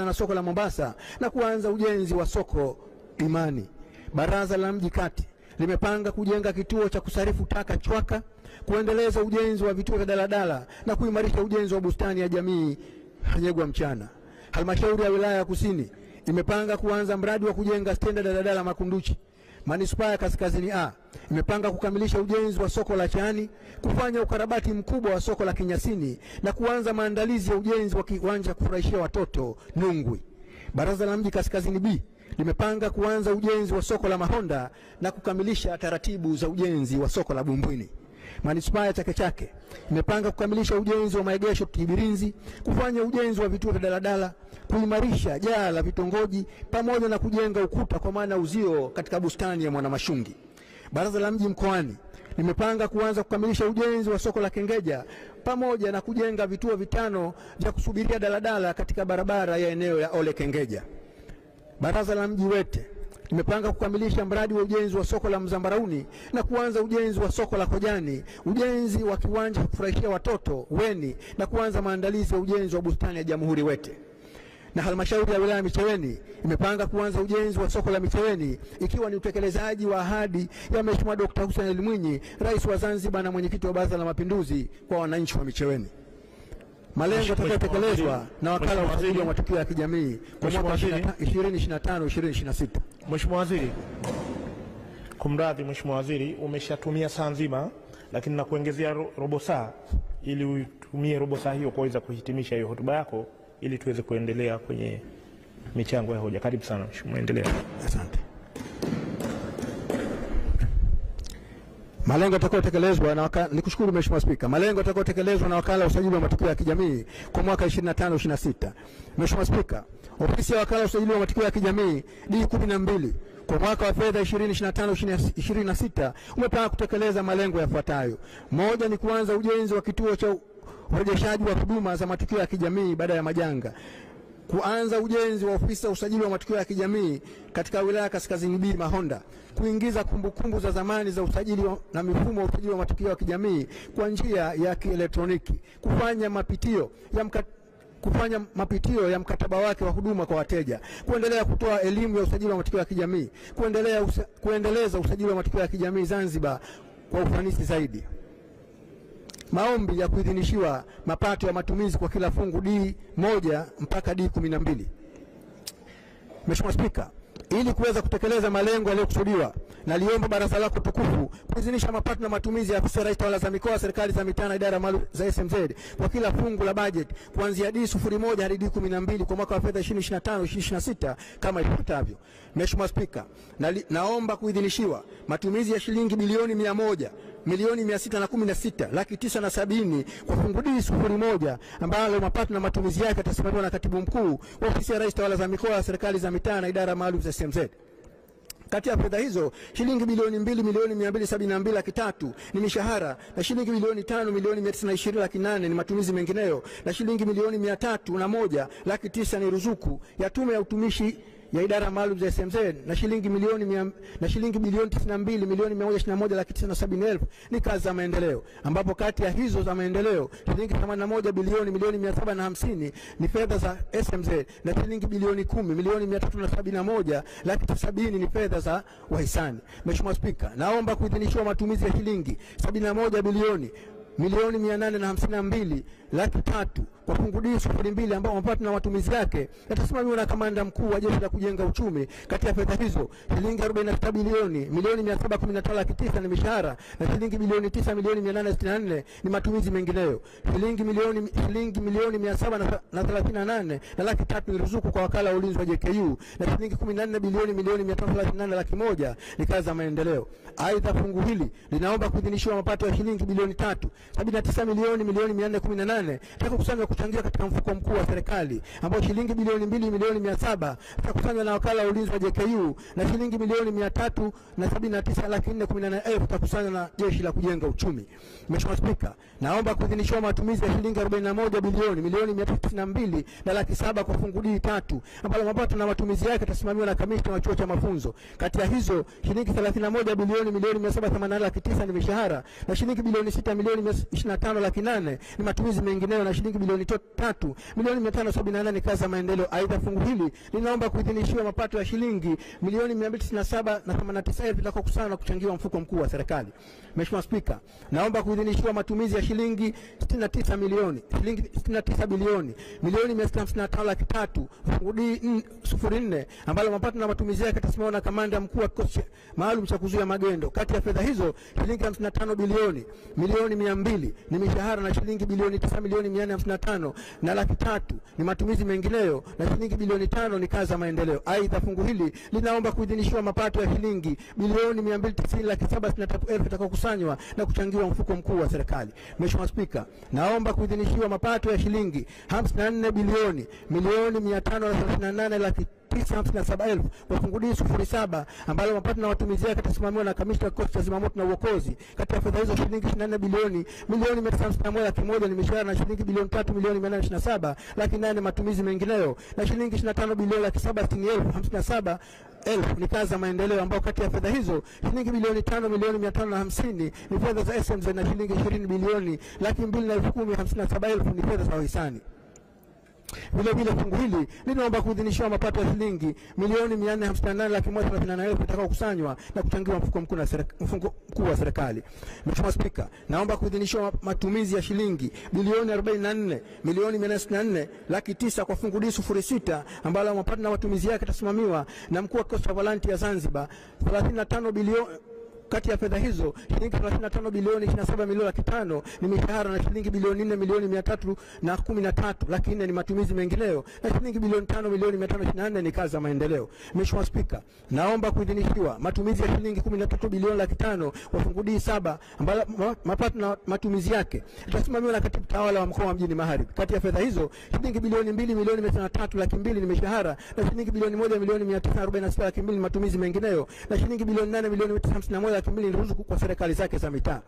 na soko la Mombasa na kuanza ujenzi wa soko Imani. Baraza la Mji Kati limepanga kujenga kituo cha kusarifu taka Chwaka, kuendeleza ujenzi wa vituo vya daladala na kuimarisha ujenzi wa bustani ya jamii Hanyegwa Mchana. Halmashauri ya wilaya ya Kusini imepanga kuanza mradi wa kujenga stendi ya daladala Makunduchi. Manispaa ya Kaskazini A imepanga kukamilisha ujenzi wa soko la Chani, kufanya ukarabati mkubwa wa soko la Kinyasini na kuanza maandalizi ya ujenzi wa kiwanja kufurahishia watoto Nungwi. Baraza la Mji Kaskazini B limepanga kuanza ujenzi wa soko la Mahonda na kukamilisha taratibu za ujenzi wa soko la Bumbwini. Manispaa ya Chake Chake imepanga kukamilisha ujenzi wa maegesho Kibirinzi, kufanya ujenzi wa vituo vya daladala, kuimarisha jaa la vitongoji pamoja na kujenga ukuta kwa maana uzio katika bustani ya Mwanamashungi. Baraza la Mji Mkoani limepanga kuanza kukamilisha ujenzi wa soko la Kengeja pamoja na kujenga vituo 5 vya kusubiria daladala katika barabara ya eneo ya Ole Kengeja. Baraza la Mji Wete limepanga kukamilisha mradi wa ujenzi wa soko la Mzambarauni na kuanza ujenzi wa soko la Kojani, ujenzi wa kiwanja kufurahishia watoto Weni na kuanza maandalizi ya ujenzi wa bustani ya Jamhuri Wete. na halmashauri ya wilaya Micheweni imepanga kuanza ujenzi wa soko la Micheweni, ikiwa ni utekelezaji wa ahadi ya Mheshimiwa Dr. Hussein Ali Mwinyi, Rais wa Zanzibar na mwenyekiti wa Baraza la Mapinduzi, kwa wananchi wa Micheweni. Malengo yatakayotekelezwa na wakala wa usajili wa matukio ya kijamii kwa mwaka 2025-2026. Mheshimiwa Waziri, kumradhi Mheshimiwa Waziri, umeshatumia saa nzima, lakini na kuongezea robo saa ili utumie robo saa hiyo kuweza kuhitimisha hiyo hotuba yako ili tuweze kuendelea kwenye michango ya hoja. Karibu sana Mheshimiwa, endelea. Asante. Malengo yatakayotekelezwa na nikushukuru Mheshimiwa Spika. Malengo yatakayotekelezwa na wakala wa usajili wa matukio ya kijamii kwa mwaka 25-26. Mheshimiwa Spika, ofisi ya wakala wa usajili wa matukio ya kijamii D12 kwa mwaka wa fedha 2025-26 umepanga kutekeleza malengo yafuatayo. Moja ni kuanza ujenzi wa kituo cha urejeshaji wa huduma za matukio ya kijamii baada ya majanga. Kuanza ujenzi wa ofisi ya usajili wa matukio ya kijamii katika wilaya Kaskazini B Mahonda. Kuingiza kumbukumbu za zamani za usajili na mifumo ya usajili wa matukio ya kijamii kwa njia ya kielektroniki. Kufanya mapitio ya mkataba wake wa huduma kwa wateja. Kuendelea kutoa elimu ya usajili wa matukio ya kijamii. Kuendeleza usajili wa matukio ya kijamii Zanzibar kwa ufanisi zaidi. Maombi ya kuidhinishiwa mapato ya matumizi kwa kila fungu D1 mpaka D12. Mheshimiwa Spika, ili kuweza kutekeleza malengo yaliyokusudiwa, naliomba baraza lako tukufu kuidhinisha mapato na matumizi ya afisa rais tawala za mikoa, serikali za mitaa na idara maalum za SMZ kwa kila fungu la bajeti kuanzia D01 hadi D12 kwa mwaka wa fedha 2025-2026 kama ifuatavyo. Mheshimiwa Spika, naomba kuidhinishiwa matumizi ya shilingi bilioni 100,616,970 kwa fungu D01 ambalo mapato na matumizi yake yatasimamiwa na katibu mkuu wa ofisi ya rais tawala za mikoa, serikali za mitaa na idara maalum za SMZ. Kati ya fedha hizo, shilingi bilioni 2,272,300,000 ni mishahara na shilingi bilioni 5,920,800,000 ni matumizi mengineyo na shilingi milioni 301,900,000 ni ruzuku ya tume ya utumishi ya idara maalum za SMZ na shilingi bilioni 92,121,970,000 ni kazi za maendeleo, ambapo kati ya hizo za maendeleo shilingi 81,750,000 ni fedha za SMZ na shilingi bilioni 10,371,970,000 ni fedha za wahisani. Mheshimiwa Spika, naomba kuidhinishiwa matumizi ya shilingi 71,852,300,000 kwa fungu D02 ambao mapato na matumizi yake yatasimamiwa na kamanda mkuu wa Jeshi la Kujenga Uchumi. Kati ya fedha hizo shilingi 46,715,900,000 ni mishahara na shilingi bilioni 9,864,000 ni matumizi mengineyo. Shilingi milioni 738,300,000 ni ruzuku kwa wakala wa ulinzi wa JKU na shilingi 14,538,100,000 ni kazi za maendeleo. Aidha, fungu hili linaomba kuidhinishiwa mapato ya shilingi bilioni 379,418,000 yatakayokusanywa kuchangia katika mfuko mkuu wa serikali, ambao shilingi bilioni 2,700,000 yatakusanywa na wakala wa ulinzi wa JKU na shilingi milioni 379,418,000 yatakusanywa na Jeshi la Kujenga Uchumi. Mheshimiwa Spika, naomba kuidhinishiwa matumizi ya shilingi 41,192,700,000 kwa fungu D3 ambalo mapato na matumizi yake yatasimamiwa na kamishna wa chuo cha mafunzo. Kati ya hizo shilingi 31,178,900,000 ni mishahara na shilingi bilioni 6,025,800,000 ni matumizi mengineyo na shilingi bilioni 3,578,000 ni kazi za maendeleo. Aidha, fungu hili linaomba kuidhinishiwa mapato ya shilingi milioni 297,089,000 yatakayokusanywa na kuchangiwa mfuko mkuu wa serikali. Mheshimiwa Spika, naomba kuidhinishiwa matumizi ya shilingi 69 bilioni 1,655,300,000 fungu D04 ambalo mapato na matumizi yake yatasimamiwa na kamanda mkuu wa kikosi maalum cha kuzuia magendo. Kati ya fedha hizo shilingi 55 bilioni 1,200,000 ni mishahara na shilingi bilioni 9,455,000 na 300,000 ni matumizi mengineyo na shilingi bilioni 5 ni kazi za maendeleo. Aidha, fungu hili linaomba kuidhinishiwa mapato ya shilingi bilioni 290,763,000 yatakayokusanywa na kuchangiwa mfuko mkuu wa serikali. Mheshimiwa Spika, naomba kuidhinishiwa mapato ya shilingi 54 bilioni 1,538,957,000 kwa fungu D07 ambalo mapato na matumizi yake yatasimamiwa na kamishna wa kikosi cha zimamoto na uokozi. Kati ya fedha hizo shilingi 24 bilioni 1,951,100 ni mishahara na shilingi bilioni 3,827,800,000 ni matumizi mengineyo na shilingi 25 bilioni 760,057,000 ni kazi za maendeleo, ambao kati ya fedha hizo shilingi bilioni 5,550,000 ni fedha za SMZ na shilingi 20 bilioni 210,057,000 ni fedha za wahisani. Vile vile fungu hili linaomba kuidhinishiwa mapato ya shilingi milioni 458,138,000 yatakayokusanywa na kuchangiwa mfuko mkuu wa serikali. Mheshimiwa Spika, naomba kuidhinishiwa matumizi ya shilingi bilioni 44,464,900,000 kwa fungu D06 ambalo mapato na matumizi yake yatasimamiwa na mkuu wa kikosi cha Volunteer Zanzibar. 35 bilioni kati ya fedha hizo shilingi 35 bilioni 27,500,000 ni mishahara na shilingi bilioni 4,313,400,000 ni matumizi mengineyo na shilingi bilioni 5,524,000 ni kazi za maendeleo. Mheshimiwa Spika, naomba kuidhinishiwa matumizi ya shilingi 13 bilioni 500,000 kwa fungu D7 ambalo mapato na matumizi yake yatasimamiwa na katibu tawala wa mkoa wa Mjini Magharibi. Kati ya fedha hizo shilingi bilioni 2,103,200,000 ni mishahara na shilingi bilioni 1,946,200,000 ni matumizi mengineyo na shilingi bilioni 8,951,200,000 ni ruzuku kwa serikali zake za mitaa.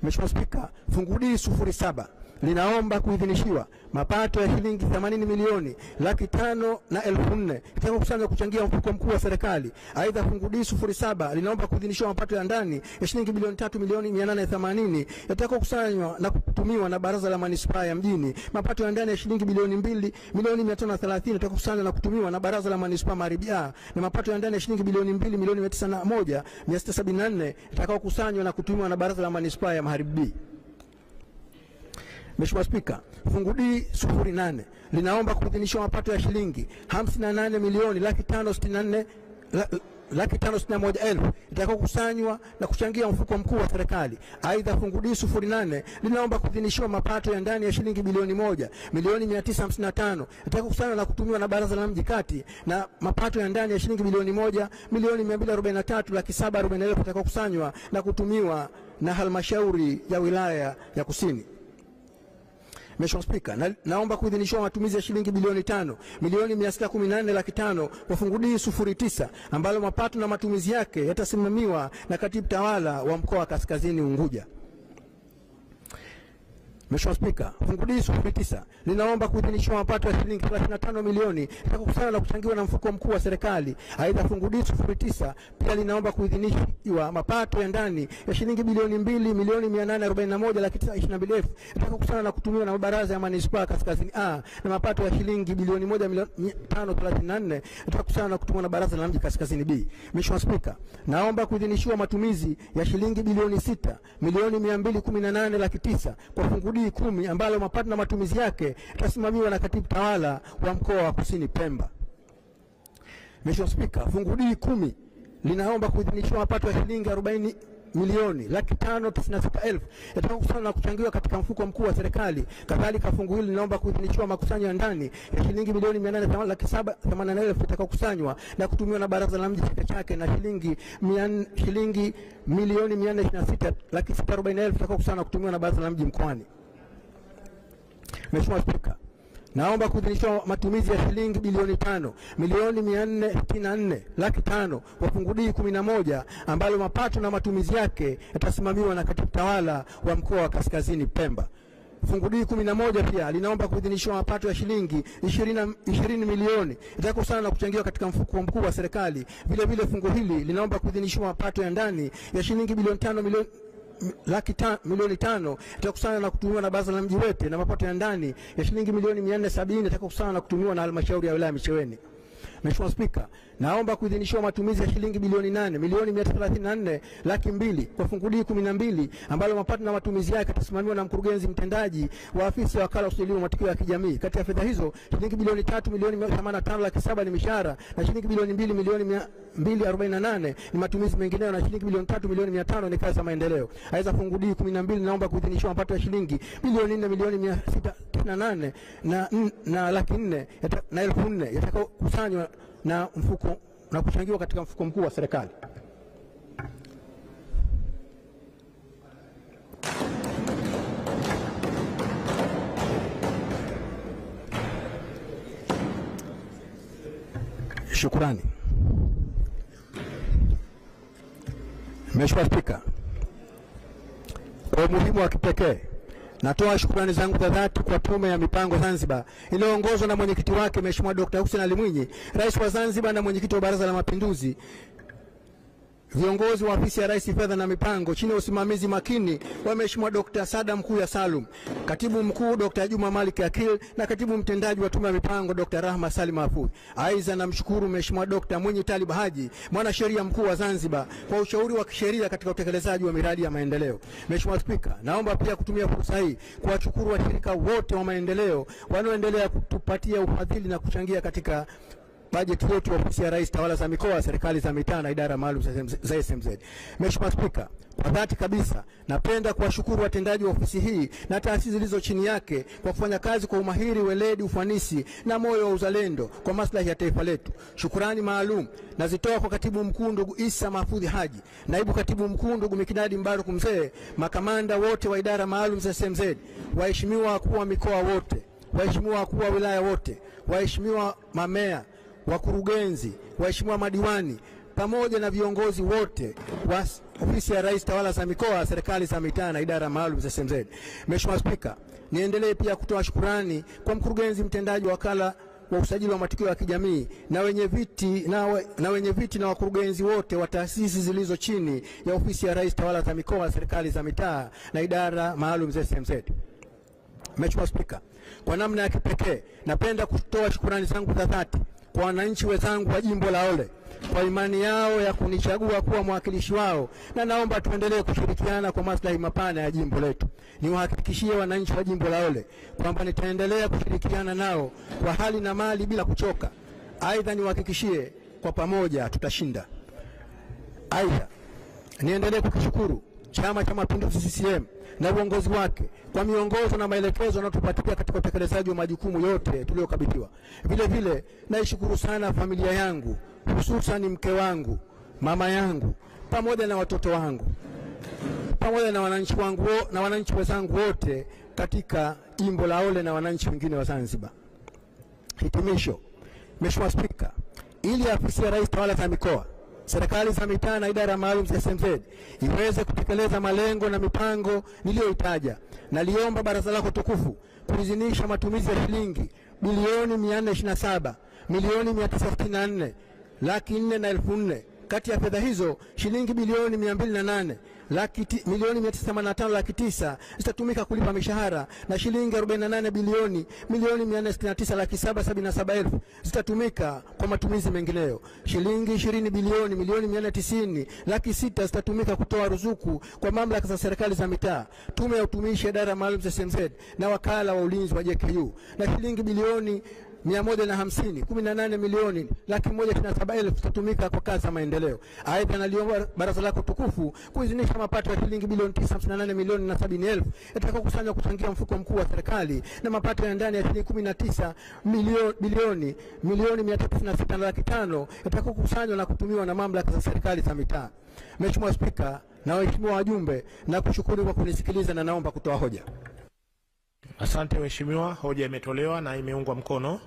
Mheshimiwa Spika, fungu D07 linaomba kuidhinishiwa mapato ya shilingi 80,500,000 yatakayokusanywa kuchangia mfuko mkuu wa serikali. Aidha, fungu D07 linaomba kuidhinishiwa mapato ya ndani ya shilingi bilioni 3,880,000 yatakayokusanywa na kutumiwa na Baraza la Manispaa ya Mjini. Mapato ya ndani ya shilingi bilioni 2,530,000 yatakayokusanywa na kutumiwa na Baraza la Manispaa Magharibi A, na mapato ya ndani ya shilingi bilioni 2,901,674 yatakayokusanywa na kutumiwa na Baraza la Manispaa ya Magharibi B. Mheshimiwa Spika, fungu D08 linaomba kuidhinishiwa mapato ya shilingi 58,561,000 yatakayokusanywa na kuchangia mfuko mkuu wa serikali. Aidha, fungu D08 linaomba kuidhinishiwa mapato ya ndani ya shilingi bilioni 1,955,000 yatakayokusanywa na kutumiwa na Baraza la Mji Kati, na mapato ya ndani ya shilingi bilioni 1,243,740,000 yatakayokusanywa na kutumiwa na halmashauri ya wilaya ya Kusini. Mheshimiwa Spika, naomba kuidhinishiwa matumizi ya shilingi bilioni 5,614,500,000 kwa fungu D09 ambalo mapato na matumizi yake yatasimamiwa na katibu tawala wa mkoa wa Kaskazini Unguja. Mheshimiwa Spika, fungu D09 linaomba kuidhinishiwa mapato ya shilingi 35 milioni yatakayokusanywa na kuchangiwa na mfuko mkuu wa serikali. Aidha, fungu D09 pia linaomba kuidhinishiwa mapato ya ndani ya shilingi bilioni 2,841,922,000 yatakayokusanywa na kutumiwa na Mabaraza ya Manispaa Kaskazini A, na mapato ya shilingi bilioni 1,534,000 yatakayokusanywa na kutumiwa na Baraza la Mji Kaskazini B. Mheshimiwa Spika, naomba kuidhinishiwa matumizi ya shilingi bilioni 6,218,900,000 kwa fungu D10 ambalo mapato na matumizi yake yatasimamiwa na katibu tawala wa mkoa wa Kusini Pemba. Mheshimiwa Spika, fungu D10 linaomba kuidhinishiwa mapato ya shilingi 40,596,000 yatakayokusanywa na kuchangiwa katika mfuko mkuu wa serikali. Kadhalika, fungu hili linaomba kuidhinishiwa makusanyo ya ndani ya shilingi milioni 880,000 yatakayokusanywa na kutumiwa na Baraza la Mji chake na shilingi milioni 426,640,000 yatakayokusanywa na kutumiwa na Baraza la Mji mkoani. Mheshimiwa Spika, naomba kuidhinishiwa matumizi ya shilingi bilioni 5,464,500,000 kwa fungu D11 ambalo mapato na matumizi yake yatasimamiwa na katibu tawala wa mkoa wa Kaskazini Pemba. Fungu D11 pia linaomba kuidhinishiwa mapato ya shilingi 20 milioni yatakayokusanywa na kuchangiwa katika mfuko mkuu wa serikali. Vile vile fungu hili linaomba kuidhinishiwa mapato ya ndani ya shilingi bilioni 5,500,000 yatakusanywa na kutumiwa na Baraza la Mji Wete, na mapato ya ndani ya shilingi milioni 470 yatakusanywa na kutumiwa na halmashauri ya wilaya Micheweni. Mheshimiwa Spika, naomba kuidhinishiwa matumizi ya shilingi bilioni 8,134,200,000 kwa fungu D12 ambalo mapato na matumizi yake yatasimamiwa na mkurugenzi mtendaji wa afisi ya wakala wa usajili wa matukio ya kijamii. Kati ya fedha hizo shilingi bilioni 3,185,700,000 ni mishahara na shilingi bilioni 2,248,000 ni matumizi mengineyo na shilingi bilioni 3,500,000 ni kazi za maendeleo. Aidha, fungu D12 naomba kuidhinishiwa mapato ya shilingi bilioni 4,698,000 na laki 4 na 4,000 yatakayokusanywa na mfuko na kuchangiwa katika mfuko mkuu wa serikali. Shukrani. Mheshimiwa Spika, kwa umuhimu wa kipekee natoa shukrani zangu za dhati kwa Tume ya Mipango Zanzibar inayoongozwa na mwenyekiti wake Mheshimiwa Dr. Hussein Ali Mwinyi, Rais wa Zanzibar na mwenyekiti wa Baraza la Mapinduzi, viongozi wa ofisi ya Rais Fedha na Mipango chini ya usimamizi makini wa Mheshimiwa Dr. Sada Mkuya Salum, Katibu Mkuu Dr. Juma Malik Akil na Katibu Mtendaji wa Tume ya Mipango Dr. Rahma Salim Mahfoudh. Aidha, namshukuru Mheshimiwa Dr. Mwinyi Talib Haji, Mwanasheria Mkuu wa Zanzibar, kwa ushauri wa kisheria katika utekelezaji wa miradi ya maendeleo. Mheshimiwa Spika, naomba pia kutumia fursa hii kuwashukuru washirika wote wa maendeleo wanaoendelea kutupatia ufadhili na kuchangia katika bajeti yetu ya ofisi ya Rais, tawala za mikoa, serikali za mitaa na idara maalum za SMZ. Mheshimiwa Spika, kwa dhati kabisa napenda kuwashukuru watendaji wa ofisi hii na taasisi zilizo chini yake kwa kufanya kazi kwa umahiri, weledi, ufanisi na moyo wa uzalendo kwa maslahi ya taifa letu. Shukrani maalum nazitoa kwa Katibu Mkuu ndugu Isa Mahfoudh Haji, Naibu Katibu Mkuu ndugu Mikidadi Mbaruk Mzee, makamanda wote wa idara maalum za SMZ, waheshimiwa wakuu wa mikoa wote, waheshimiwa wakuu wa wilaya wote, waheshimiwa mamea, wakurugenzi, waheshimiwa madiwani, pamoja na viongozi wote wa ofisi ya Rais, tawala za mikoa, serikali za mitaa na idara maalum za SMZ. Mheshimiwa Spika, niendelee pia kutoa shukrani kwa mkurugenzi mtendaji wa wakala wa usajili wa matukio ya kijamii na wenye viti na wakurugenzi wote wa taasisi zilizo chini ya ofisi ya Rais, tawala za mikoa, serikali za mitaa na idara maalum za SMZ. Mheshimiwa Spika, kwa namna ya kipekee napenda kutoa shukrani zangu za dhati kwa wananchi wenzangu wa jimbo la Ole kwa imani yao ya kunichagua kuwa mwakilishi wao, na naomba tuendelee kushirikiana kwa maslahi mapana ya jimbo letu. Niwahakikishie wananchi wa jimbo la Ole kwamba nitaendelea kushirikiana nao kwa hali na mali bila kuchoka. Aidha, niwahakikishie kwa pamoja tutashinda. Aidha, niendelee kukishukuru Chama cha Mapinduzi CCM na uongozi wake kwa miongozo na maelekezo yanayotupatia katika utekelezaji wa majukumu yote tuliyokabidhiwa. Vile vile naishukuru sana familia yangu, hususan mke wangu, mama yangu, pamoja na watoto wangu, pamoja na wananchi wangu na wananchi wenzangu wote katika jimbo la Ole na wananchi wengine wa Zanzibar. Hitimisho. Mheshimiwa Spika, ili ofisi ya Rais, tawala za mikoa, serikali za mitaa na idara maalum za SMZ iweze kutekeleza malengo na mipango niliyoitaja, naliomba baraza lako tukufu kuidhinisha matumizi ya shilingi bilioni 427 milioni 964 laki 4,400. Kati ya fedha hizo shilingi bilioni 208 milioni 985 laki 9 zitatumika kulipa mishahara na shilingi 48 bilioni milioni 469 laki 777,000 zitatumika kwa matumizi mengineyo. Shilingi 20 bilioni milioni 490 laki 6 zitatumika kutoa ruzuku kwa mamlaka za serikali za mitaa, tume ya utumishi, idara maalum za SMZ na wakala wa ulinzi wa JKU, na shilingi bilioni 150 18 milioni laki 197,000 zitatumika kwa kazi za maendeleo. Aidha, naliomba baraza lako tukufu kuidhinisha mapato ya shilingi bilioni 958 milioni na 70,000 yatakayokusanywa kuchangia mfuko mkuu wa serikali na mapato ya ndani ya shilingi 19 bilioni 396 laki 5 yatakayokusanywa na kutumiwa na mamlaka za serikali za mitaa. Mheshimiwa Spika na waheshimiwa wajumbe, nakushukuru kwa kunisikiliza na naomba kutoa hoja. Asante Mheshimiwa, hoja imetolewa na imeungwa mkono.